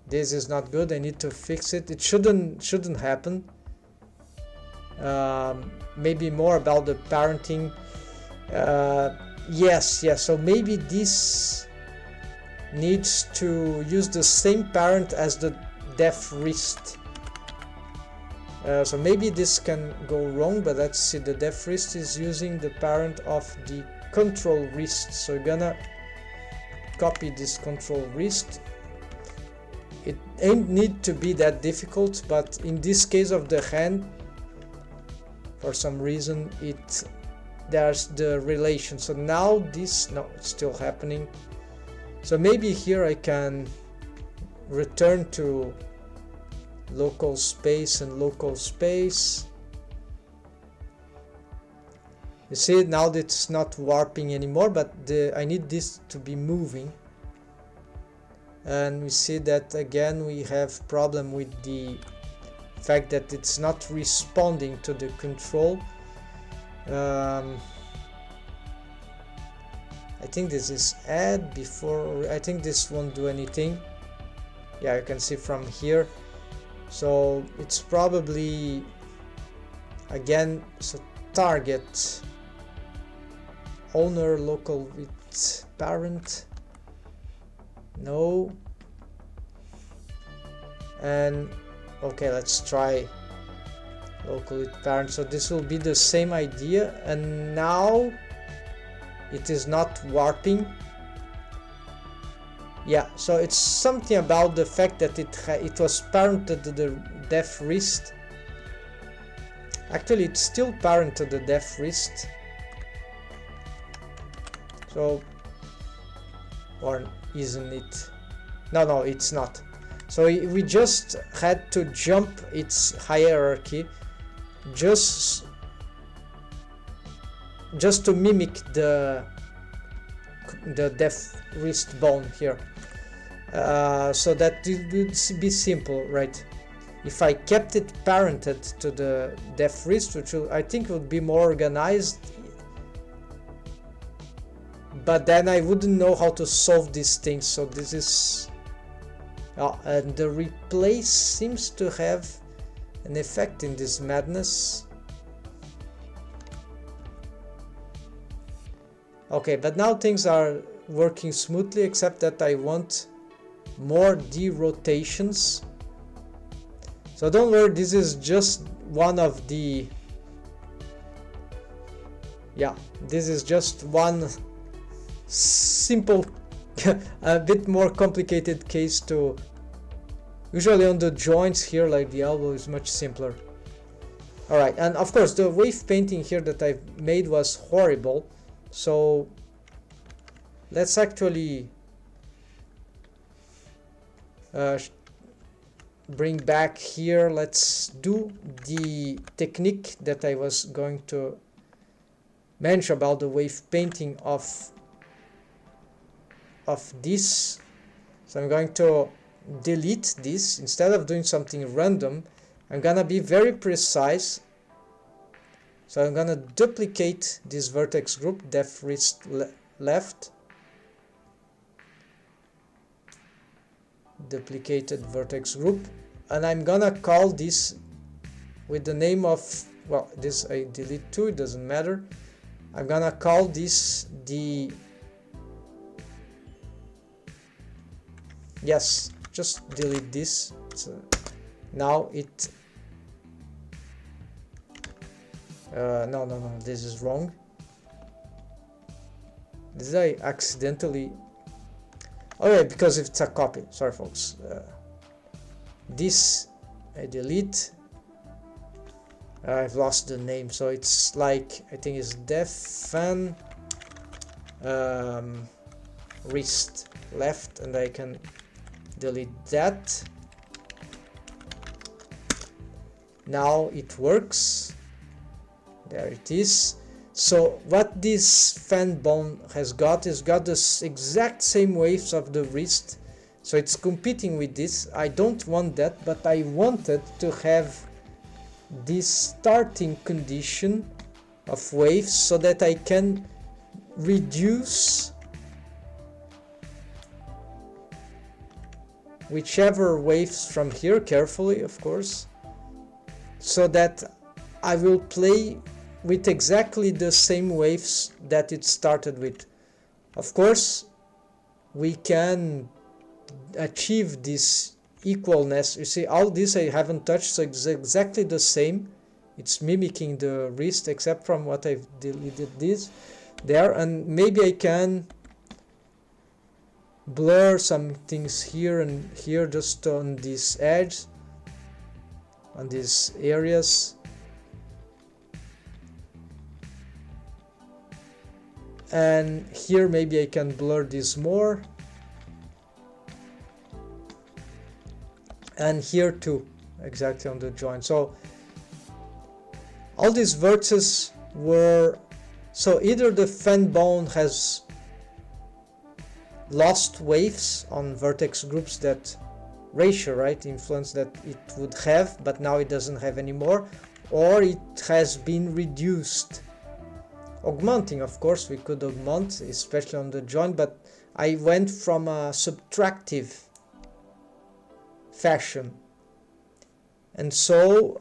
This is not good. I need to fix it. It shouldn't happen. Maybe more about the parenting. Yes. So maybe this needs to use the same parent as the deaf wrist. So maybe this can go wrong, but let's see. The deaf wrist is using the parent of the control wrist. So we're gonna copy this control wrist. It ain't need to be that difficult, but in this case of the hand, for some reason there's the relation. So now this, no, it's still happening. So maybe here I can return to local space and local space. You see, now that it's not warping anymore, but I need this to be moving. And we see that again we have problem with the fact that it's not responding to the control. I think this is add before. I think this won't do anything. Yeah, you can see from here. So it's probably again, so target owner local with parent. No. And okay, let's try local with parent. So this will be the same idea, and now it is not warping. Yeah, so it's something about the fact that it was parented to the deaf wrist. Actually, it's still parented to the deaf wrist. So, or isn't it? No, it's not. So we just had to jump its hierarchy just to mimic the deaf wrist bone here. So that it would be simple, right? If I kept it parented to the deaf wrist, which I think would be more organized. but then I wouldn't know how to solve these things. So this is and the replace seems to have an effect in this madness. Okay, but now things are working smoothly, except that I want more derotations. So don't worry, this is just one of the, yeah, this is just one simple a bit more complicated case to, usually on the joints here, like the elbow, is much simpler. Alright, and of course the wave painting here that I made was horrible, so let's actually bring back here. Let's do the technique that I was going to mention about the wave painting of this. So I'm going to delete this. Instead of doing something random, I'm gonna be very precise. So I'm gonna duplicate this vertex group, def wrist left, duplicated vertex group, and I'm gonna call this with the name of, well, this I delete too, it doesn't matter. I'm gonna call this the, yes, just delete this. So now it no, this is wrong. Did I accidentally, okay, because it's a copy, sorry folks. This I delete. I've lost the name, so it's like, I think it's def fan wrist left, and I can delete that. Now it works. There it is. So what this fan bone has got is got the exact same waves of the wrist, so it's competing with this. I don't want that, but I wanted to have this starting condition of waves so that I can reduce whichever waves from here, carefully of course, so that I will play with exactly the same waves that it started with. Of course, we can achieve this equalness. You see, all this I haven't touched, so it's exactly the same. It's mimicking the wrist, except from what I've deleted this there, and maybe I can blur some things here and here, just on this edge, on these areas. And here maybe I can blur this more, and here too, exactly on the joint. So all these vertices were, so either the fan bone has lost waves on vertex groups that ratio, right, influence that it would have, but now it doesn't have anymore, or it has been reduced. Augmenting, of course, we could augment, especially on the joint, but I went from a subtractive fashion, and so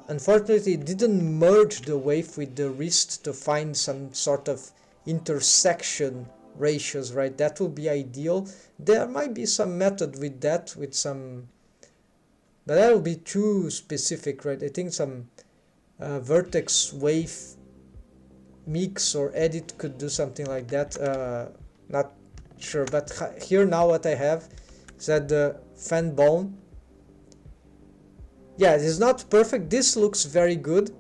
unfortunately it didn't merge the wave with the wrist to find some sort of intersection ratios, right? That would be ideal. There might be some method with that, with some, but that would be too specific, right? I think some vertex wave mix or edit could do something like that. Not sure, but here now what I have is that the fan bone, yeah, it is not perfect. This looks very good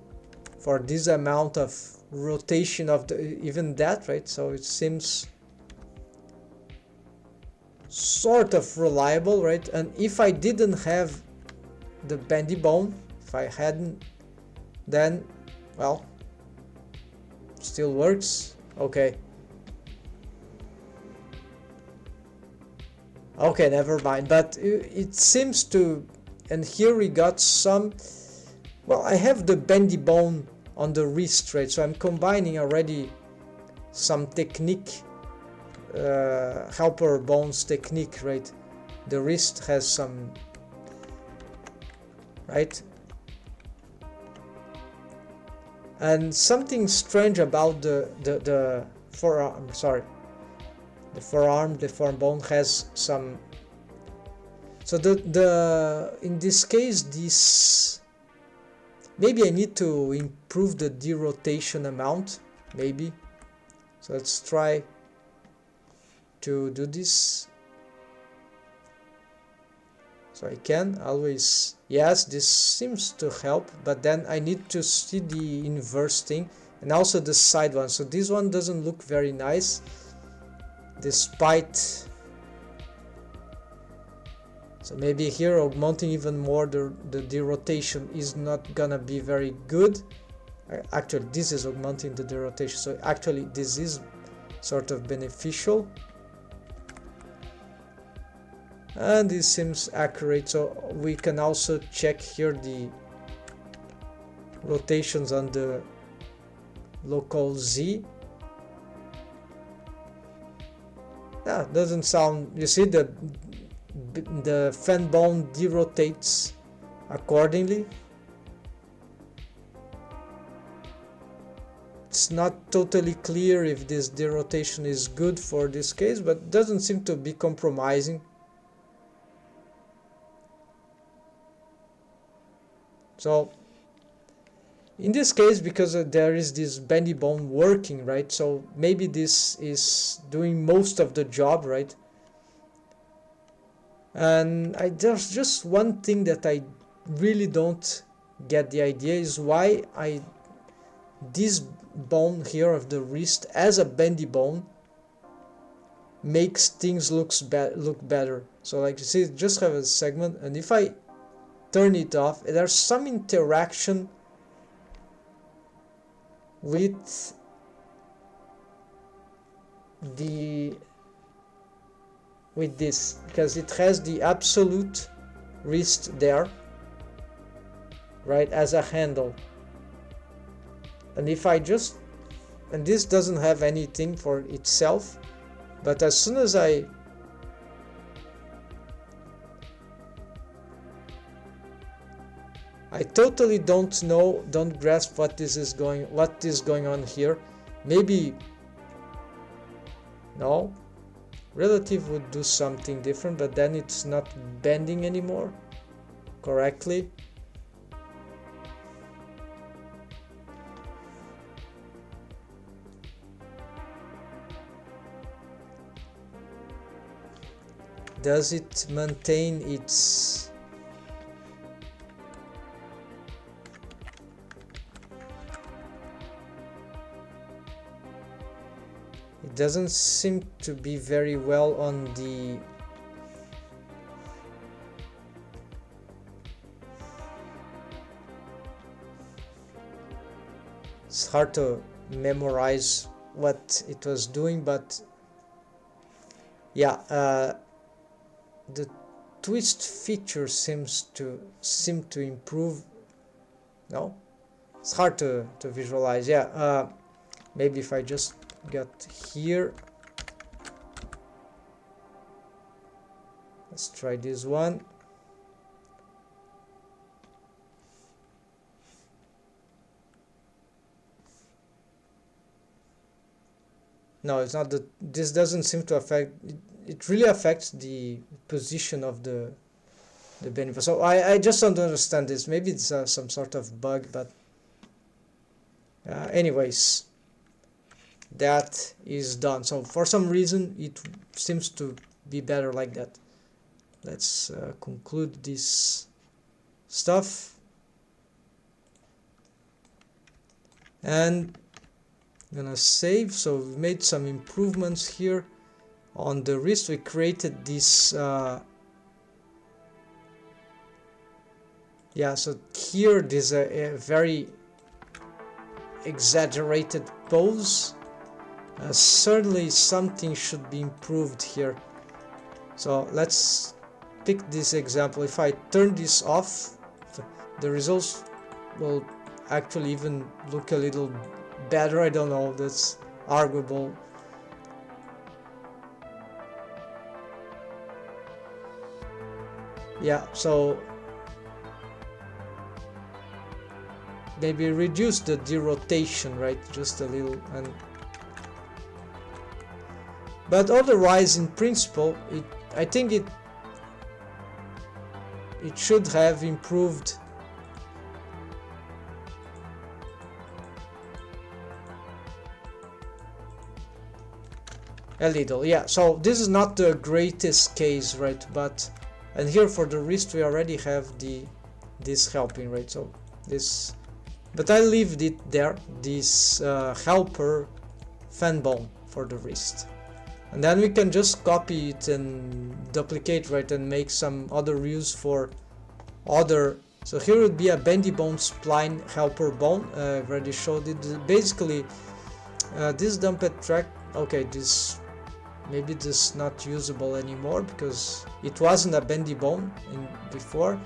for this amount of rotation of the, even that, right? So it seems sort of reliable, right? And if I didn't have the bendy bone, if I hadn't, then, well, still works. Okay, never mind. But it seems to, and here we got some, well, I have the bendy bone on the wrist, right? So I'm combining already some technique, helper bones technique, right? The wrist has some, right? And something strange about the forearm, sorry, the forearm bone has some. So the in this case, this maybe I need to improve the derotation amount, maybe. So let's try to do this. So I can always, yes, this seems to help, but then I need to see the inverse thing and also the side one. So this one doesn't look very nice, despite. So maybe here augmenting even more the derotation is not gonna be very good. Actually, this is augmenting the derotation, so actually this is sort of beneficial. And this seems accurate, so we can also check here the rotations on the local Z. Yeah, doesn't sound, you see the fan bone derotates accordingly. It's not totally clear if this derotation is good for this case, but doesn't seem to be compromising. So in this case, because there is this bendy bone working, right? So maybe this is doing most of the job, right? And there's just one thing that I really don't get the idea is why this bone here of the wrist as a bendy bone makes things look better. So like you see, just have a segment, and if I turn it off, there's some interaction with this, because it has the absolute wrist there, right, as a handle. And if I just, and this doesn't have anything for itself, but as soon as I totally don't grasp what is going on here. Maybe no, relative would do something different, but then it's not bending anymore correctly. Does it maintain its it doesn't seem to be very well on the it's hard to memorize what it was doing, but yeah, the twist feature seems to improve. No, it's hard to visualize. Yeah, maybe if I just got here, let's try this one. No, it's not that this doesn't seem to affect it really affects the position of the benefit. So I just don't understand this. Maybe it's some sort of bug, but anyways, that is done. So for some reason it seems to be better like that. Let's conclude this stuff, and I'm gonna save. So we've made some improvements here on the wrist. We created this yeah, so here there's a very exaggerated pose. Certainly something should be improved here. So let's pick this example. If I turn this off, the results will actually even look a little better. I don't know, that's arguable. Yeah, so maybe reduce the derotation, right, just a little. And but otherwise, in principle, I think it should have improved a little. Yeah, so this is not the greatest case, right? But and here for the wrist we already have this helping, right? So this, but I leave it there, this helper fan bone for the wrist, and then we can just copy it and duplicate, right, and make some other use for other. So here would be a bendy bone spline helper bone. I've already showed it. Basically, this dumped track. Okay, this maybe this is not usable anymore because it wasn't a bendy bone before.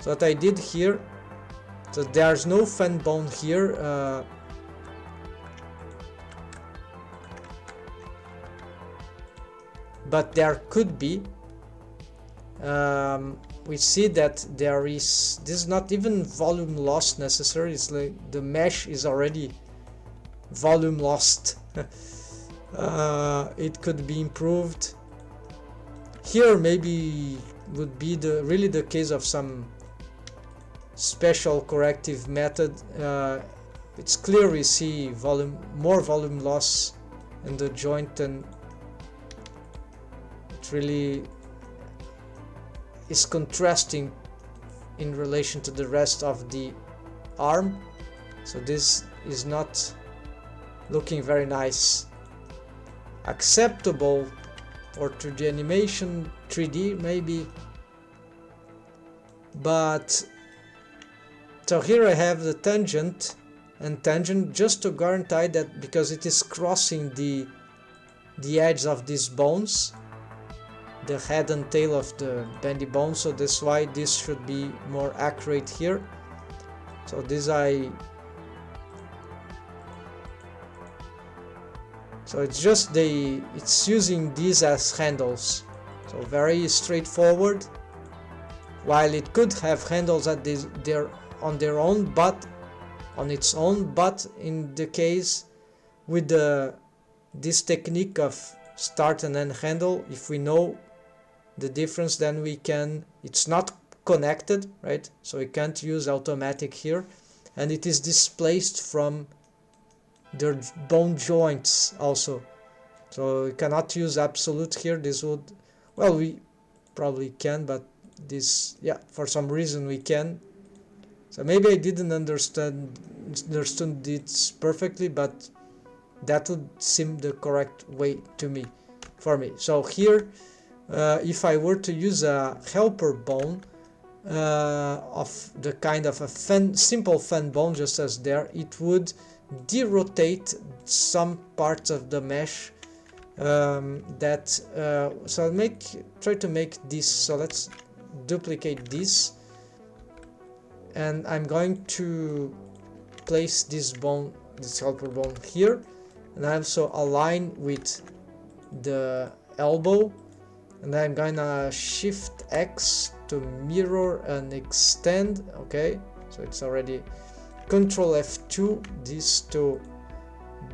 So what I did here, so there's no fan bone here. But there could be. We see that there is, this is not even volume loss necessary. It's like the mesh is already volume lost. It could be improved. Here maybe would be really the case of some special corrective method. It's clear we see more volume loss in the joint, and it really is contrasting in relation to the rest of the arm. So this is not looking very nice. Acceptable for 3D animation, 3D maybe, but so here I have the tangent and tangent just to guarantee that, because it is crossing the edge of these bones, the head and tail of the bendy bone, so that's why this should be more accurate here. So this so it's just it's using these as handles, so very straightforward, while it could have handles at on their own, but on its own, but in the case with this technique of start and end handle, if we know the difference, then we can, it's not connected, right, so we can't use automatic here, and it is displaced from their bone joints also, so we cannot use absolute here. This would, well, we probably can, but this, yeah, for some reason we can. So maybe I didn't understood this perfectly, but that would seem the correct way to me, for me. So here, if I were to use a helper bone of the kind of a simple fan bone, just as there, it would derotate some parts of the mesh. So I'll try to make this. So let's duplicate this, and I'm going to place this helper bone here, and I also align with the elbow, and I'm gonna shift X to mirror and extend. Okay, so it's already Control F2 these two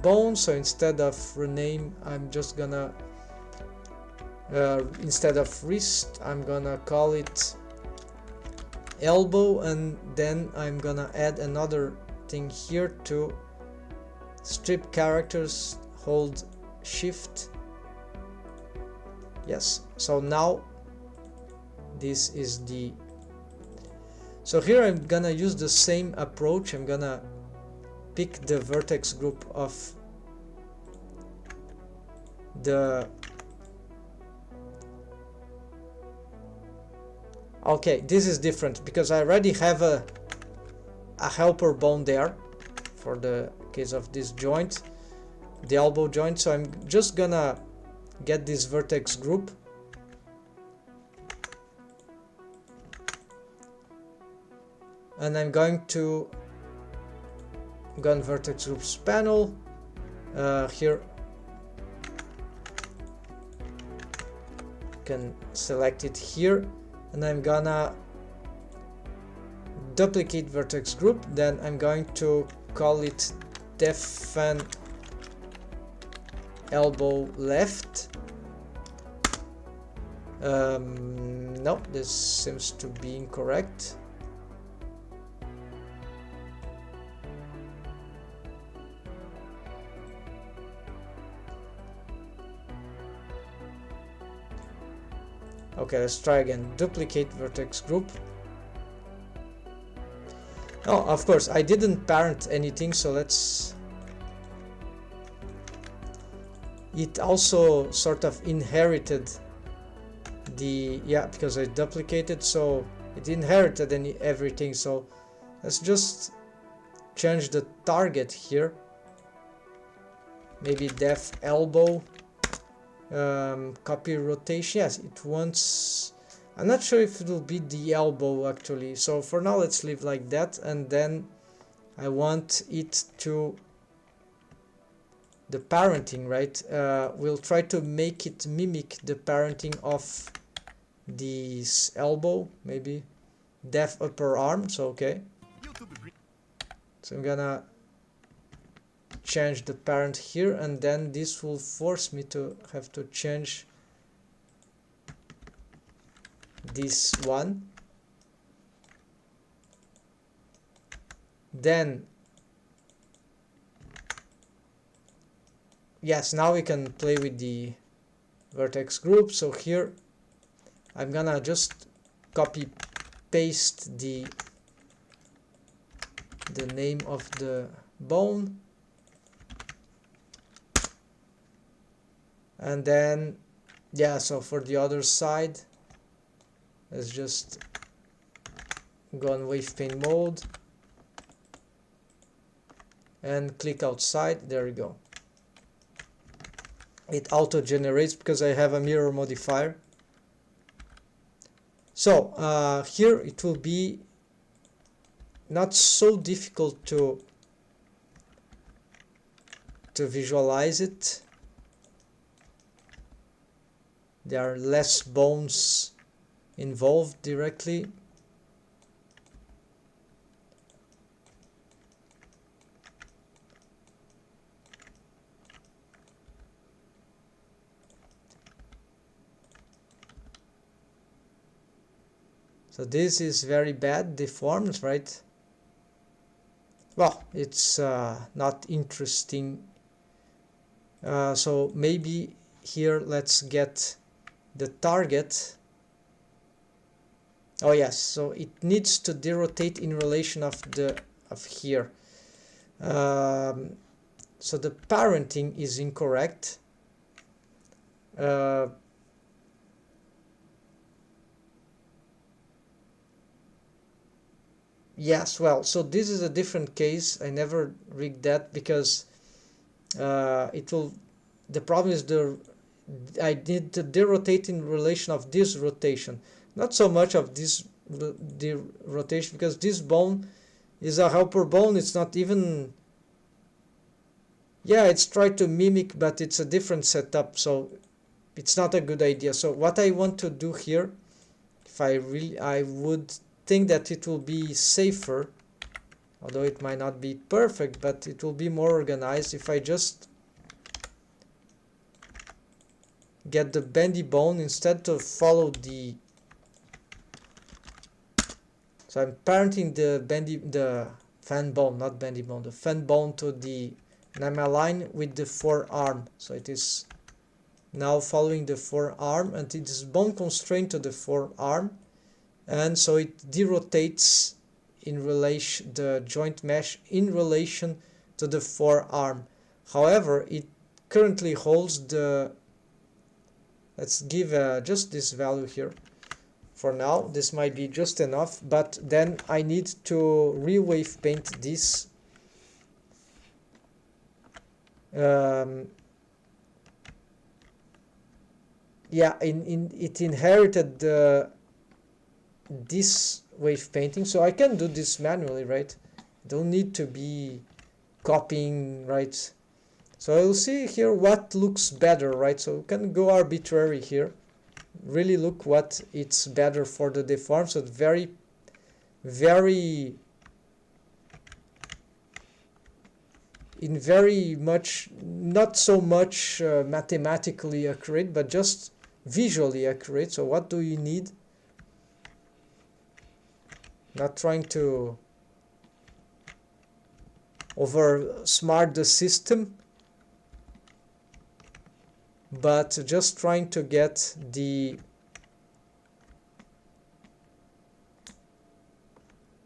bones. So instead of rename, I'm just gonna instead of wrist, I'm gonna call it elbow, and then I'm gonna add another thing here to strip characters, hold shift. Yes, so now this is the, so here I'm gonna use the same approach. I'm gonna pick the vertex group of the, okay, this is different because I already have a helper bone there for the case of this joint, the elbow joint. So I'm just gonna get this vertex group, and I'm going to go on vertex groups panel. Here can select it here, and I'm gonna duplicate vertex group. Then I'm going to call it def and elbow left. No, this seems to be incorrect. Okay, let's try again. Duplicate vertex group. Oh, of course, I didn't parent anything, so let's... It also sort of inherited the... Yeah, because I duplicated, so it inherited everything. So let's just change the target here. Maybe def elbow. Copy rotation. Yes, it wants... I'm not sure if it will be the elbow actually. So for now, let's leave like that. And then I want it to... The parenting, right? We'll try to make it mimic the parenting of this elbow, maybe def upper arm. So okay. So I'm gonna change the parent here, and then this will force me to have to change this one. Then yes, now we can play with the vertex group. So here I'm gonna just copy paste the name of the bone, and then yeah, so for the other side, let's just go on wave pane mode and click outside. There we go. It auto generates because I have a mirror modifier. So here it will be not so difficult to visualize it. There are less bones involved directly. So this is very bad, deformed, right? Well, it's not interesting. So maybe here let's get the target. Oh yes, so it needs to derotate in relation of here. So the parenting is incorrect. Yes, well, so this is a different case. I never rigged that because it will... The problem is I need to derotate in relation of this rotation, not so much of this the rotation, because this bone is a helper bone. It's not even... Yeah, it's tried to mimic, but it's a different setup, so it's not a good idea. So what I want to do here, if I would think that it will be safer, although it might not be perfect, but it will be more organized if I just get the bendy bone instead to follow the... So I'm parenting the fan bone, not bendy bone, the fan bone to the... And I'm aligned with the forearm, so it is now following the forearm, and it is bone constrained to the forearm, and so it derotates in relation the joint mesh in relation to the forearm. However, it currently holds the... Let's give just this value here for now. This might be just enough, but then I need to re-wave paint this. Yeah, it inherited this wave painting, so I can do this manually, right? Don't need to be copying, right? So I'll see here what looks better, right? So we can go arbitrary here. really look what it's better for the deform. So very, very much, not so much mathematically accurate, but just visually accurate. So what do you need? Not trying to over smart the system, but just trying to get the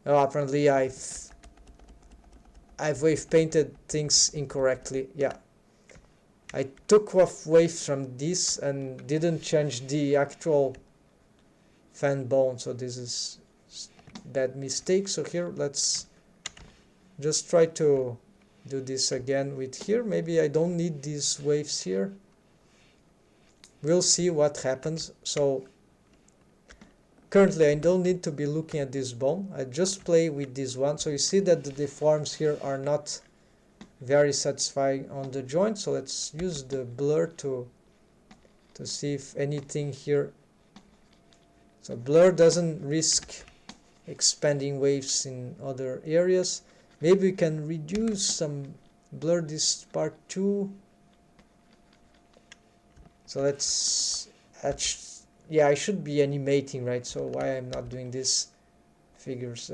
apparently I've wave painted things incorrectly. Yeah, I took off waves from this and didn't change the actual fan bone, so this is bad mistake. So here let's just try to do this again with here. Maybe I don't need these waves here. We'll see what happens. So currently I don't need to be looking at this bone. I just play with this one. So you see that the deforms here are not very satisfying on the joint. So let's use the blur to see if anything here. So blur doesn't risk expanding waves in other areas. Maybe we can reduce some blur this part too. So let's yeah, I should be animating, right? So why I'm not doing this figures?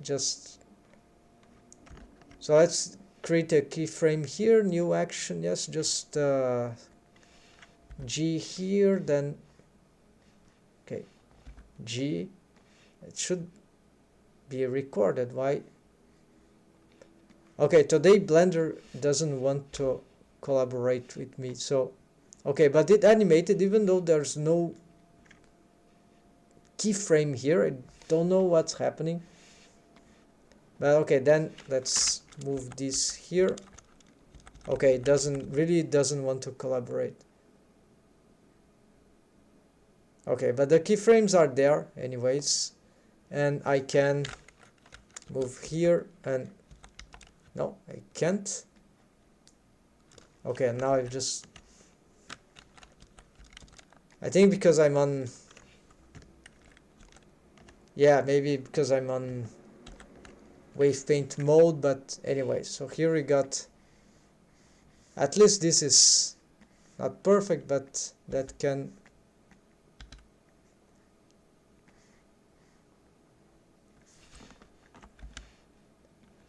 Just so let's create a keyframe here, new action. Yes, just G here, then okay, G. It should be recorded. Why? Okay, today Blender doesn't want to collaborate with me. So okay, but it animated even though there's no keyframe here. I don't know what's happening. But okay, then let's move this here. Okay, it doesn't want to collaborate. Okay, but the keyframes are there anyways, and I can move here and no, I can't. Okay, now I think because I'm on, yeah, maybe because I'm on wave paint mode, but anyway, so here we got, at least this is not perfect, but that can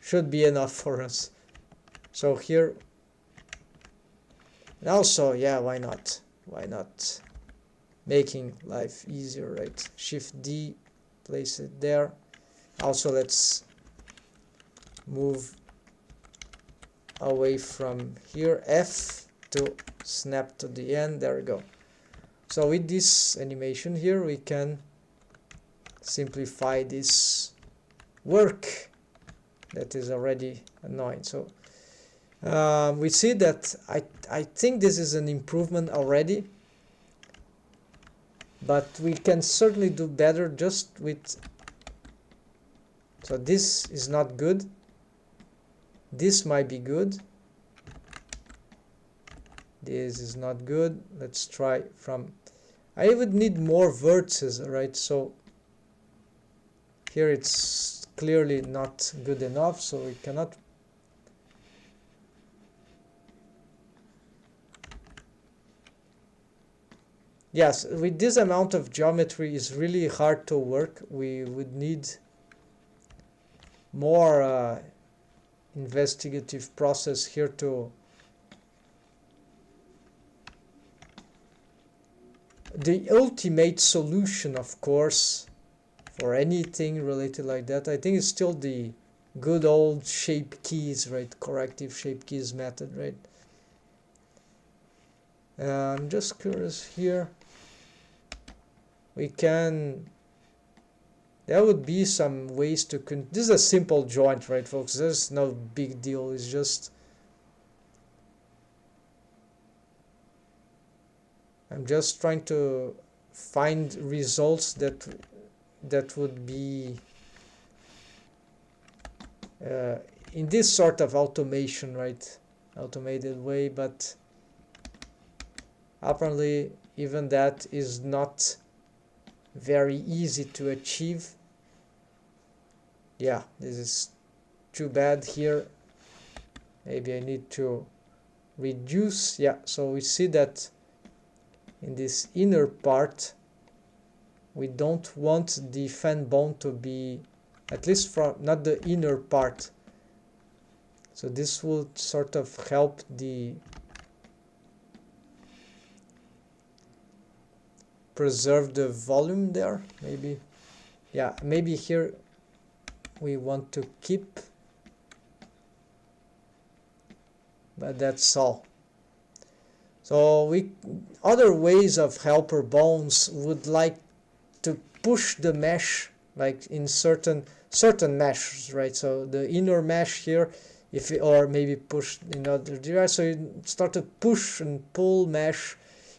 should be enough for us. So here, and also, yeah, why not making life easier, right? Shift D, place it there. Also, let's move away from here, F to snap to the end. There we go. So with this animation here, we can simplify this work that is already annoying. So we see that I think this is an improvement already, but we can certainly do better just with, so this is not good, this might be good, this is not good. Let's try from, I would need more vertices, right? So here it's clearly not good enough, so we cannot. Yes, with this amount of geometry is really hard to work. We would need more investigative process here to the ultimate solution, of course, for anything related like that, I think it's still the good old shape keys, right? Corrective shape keys method, right? I'm just curious here. We can, there would be some ways to, this is a simple joint, right, folks? There's no big deal. It's just, I'm just trying to find results that would be in this sort of automation, right? Automated way, but apparently even that is not very easy to achieve. Yeah, this is too bad here. Maybe I need to reduce. Yeah, so we see that in this inner part we don't want the fan bone to be, at least from not the inner part. So this will sort of help the preserve the volume there, maybe. Yeah, maybe here we want to keep, but that's all. So we other ways of helper bones would like to push the mesh, like in certain meshes, right? So the inner mesh here, if it, or maybe push in other direction, so you start to push and pull mesh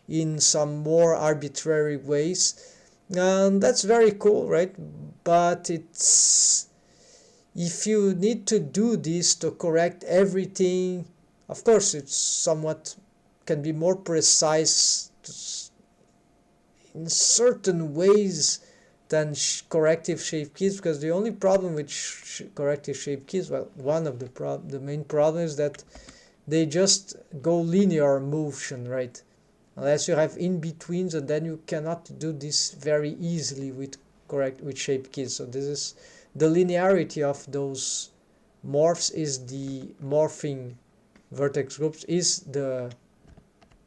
in some more arbitrary ways, and that's very cool, right? But it's, if you need to do this to correct everything, of course it's somewhat can be more precise in certain ways than corrective shape keys, because the only problem with corrective shape keys, well, one of the main problems is that they just go linear motion, right? Unless you have in-betweens, and then you cannot do this very easily with shape keys. So this is the linearity of those morphs, is the morphing vertex groups, is the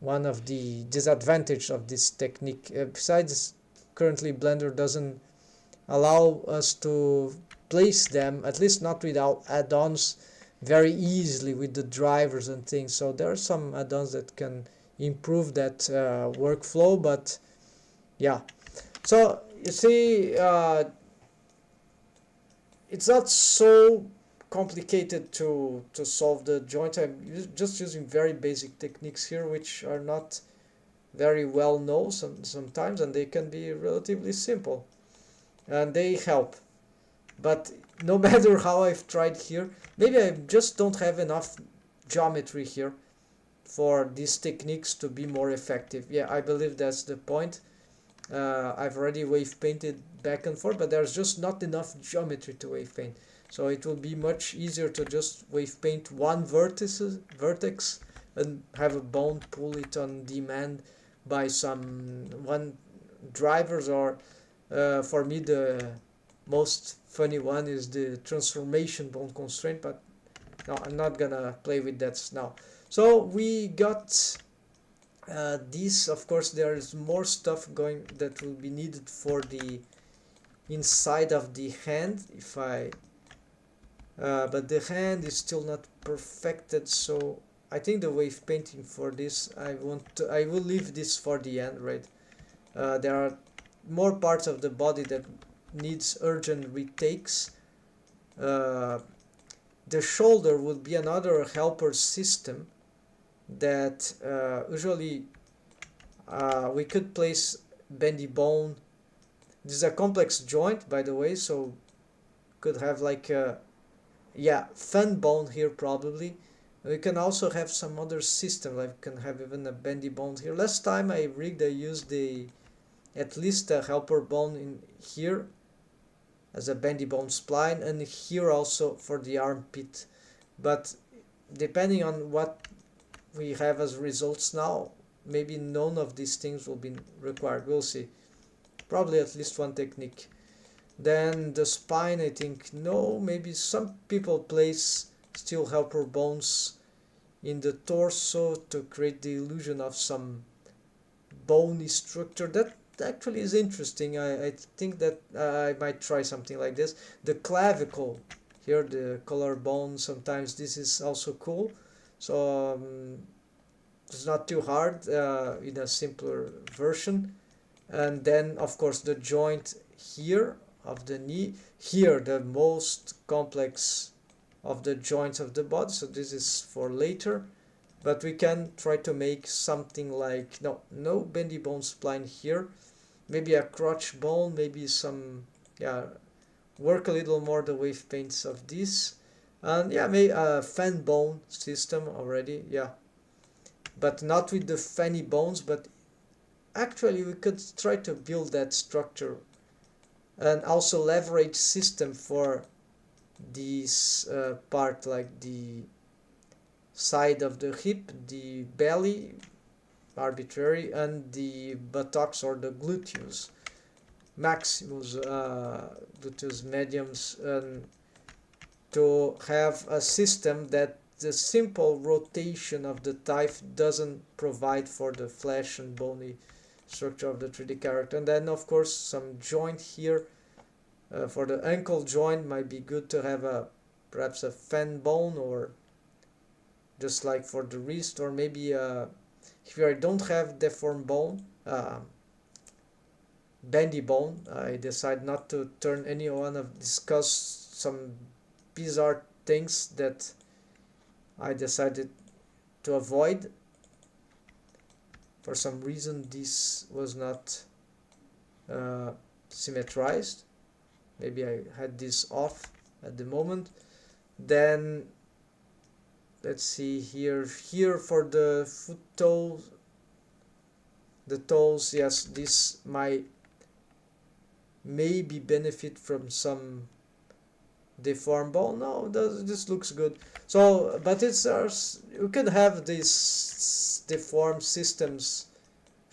one of the disadvantages of this technique. Besides, currently Blender doesn't allow us to place them, at least not without add-ons, very easily with the drivers and things. So there are some add-ons that can improve that workflow, but yeah. So you see, it's not so complicated to solve the joint. I'm just using very basic techniques here, which are not very well known sometimes, and they can be relatively simple, and they help. But no matter how I've tried here, maybe I just don't have enough geometry here for these techniques to be more effective. Yeah, I believe that's the point. I've already wave painted back and forth, but there's just not enough geometry to wave paint. So it will be much easier to just wave paint one vertex and have a bone pull it on demand by some one drivers, or for me the most funny one is the transformation bone constraint, but no, I'm not gonna play with that now. So we got this. Of course there is more stuff going that will be needed for the inside of the hand, if I but the hand is still not perfected, so I think the wave painting for this, I will leave this for the end, right? There are more parts of the body that needs urgent retakes. The shoulder would be another helper system that usually we could place bendy bone. This is a complex joint, by the way, so could have like a, yeah, fan bone here probably. We can also have some other system, like we can have even a bendy bone here. Last time I used at least a helper bone in here as a bendy bone spline, and here also for the armpit. But depending on what we have as results now, maybe none of these things will be required. We'll see. Probably at least one technique. Then the spine, I think, no, maybe some people place steel helper bones in the torso to create the illusion of some bony structure. That actually is interesting. I think that I might try something like this. The clavicle, here the collarbone, sometimes this is also cool. So it's not too hard in a simpler version. And then of course the joint here of the knee, here the most complex of the joints of the body, so this is for later. But we can try to make something like, no bendy bone spline here, maybe a crotch bone, maybe some, yeah, work a little more the wave paints of this, and yeah, maybe a fan bone system already, yeah, but not with the fanny bones, but actually we could try to build that structure and also leverage system for this part, like the side of the hip, the belly, arbitrary, and the buttocks or the gluteus maximus, gluteus mediums, and to have a system that the simple rotation of the thigh doesn't provide for the flesh and bony structure of the 3D character. And then of course some joint here. For the ankle joint might be good to have a perhaps a fan bone, or just like for the wrist, or maybe if I don't have deformed bone, bendy bone, I decide not to turn any one of discuss some bizarre things that I decided to avoid. For some reason this was not symmetrized. Maybe I had this off at the moment. Then let's see here for the foot toes, the toes, yes, this might maybe benefit from some deformed bone. No, this looks good. So but it's you can have these deformed systems,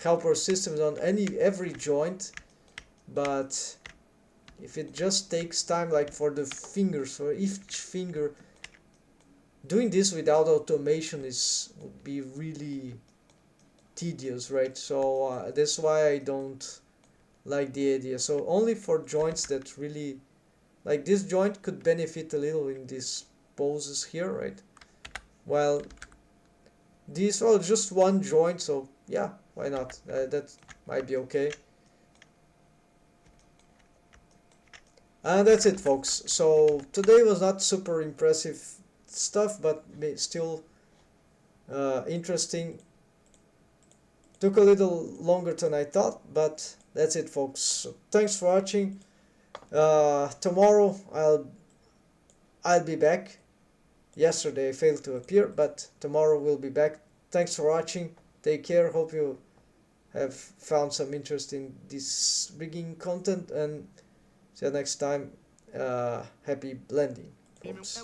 helper systems on every joint, but if it just takes time, like for the fingers, for each finger, doing this without automation would be really tedious, right? So that's why I don't like the idea. So only for joints that really, like this joint could benefit a little in these poses here, right? Well, these are just one joint, so yeah, why not? That might be okay. And that's it, folks. So today was not super impressive stuff, but still interesting. Took a little longer than I thought, but that's it, folks. So thanks for watching. Tomorrow I'll be back. Yesterday I failed to appear, but tomorrow we'll be back. Thanks for watching. Take care. Hope you have found some interest in this rigging content, and see you next time. Happy blending, folks.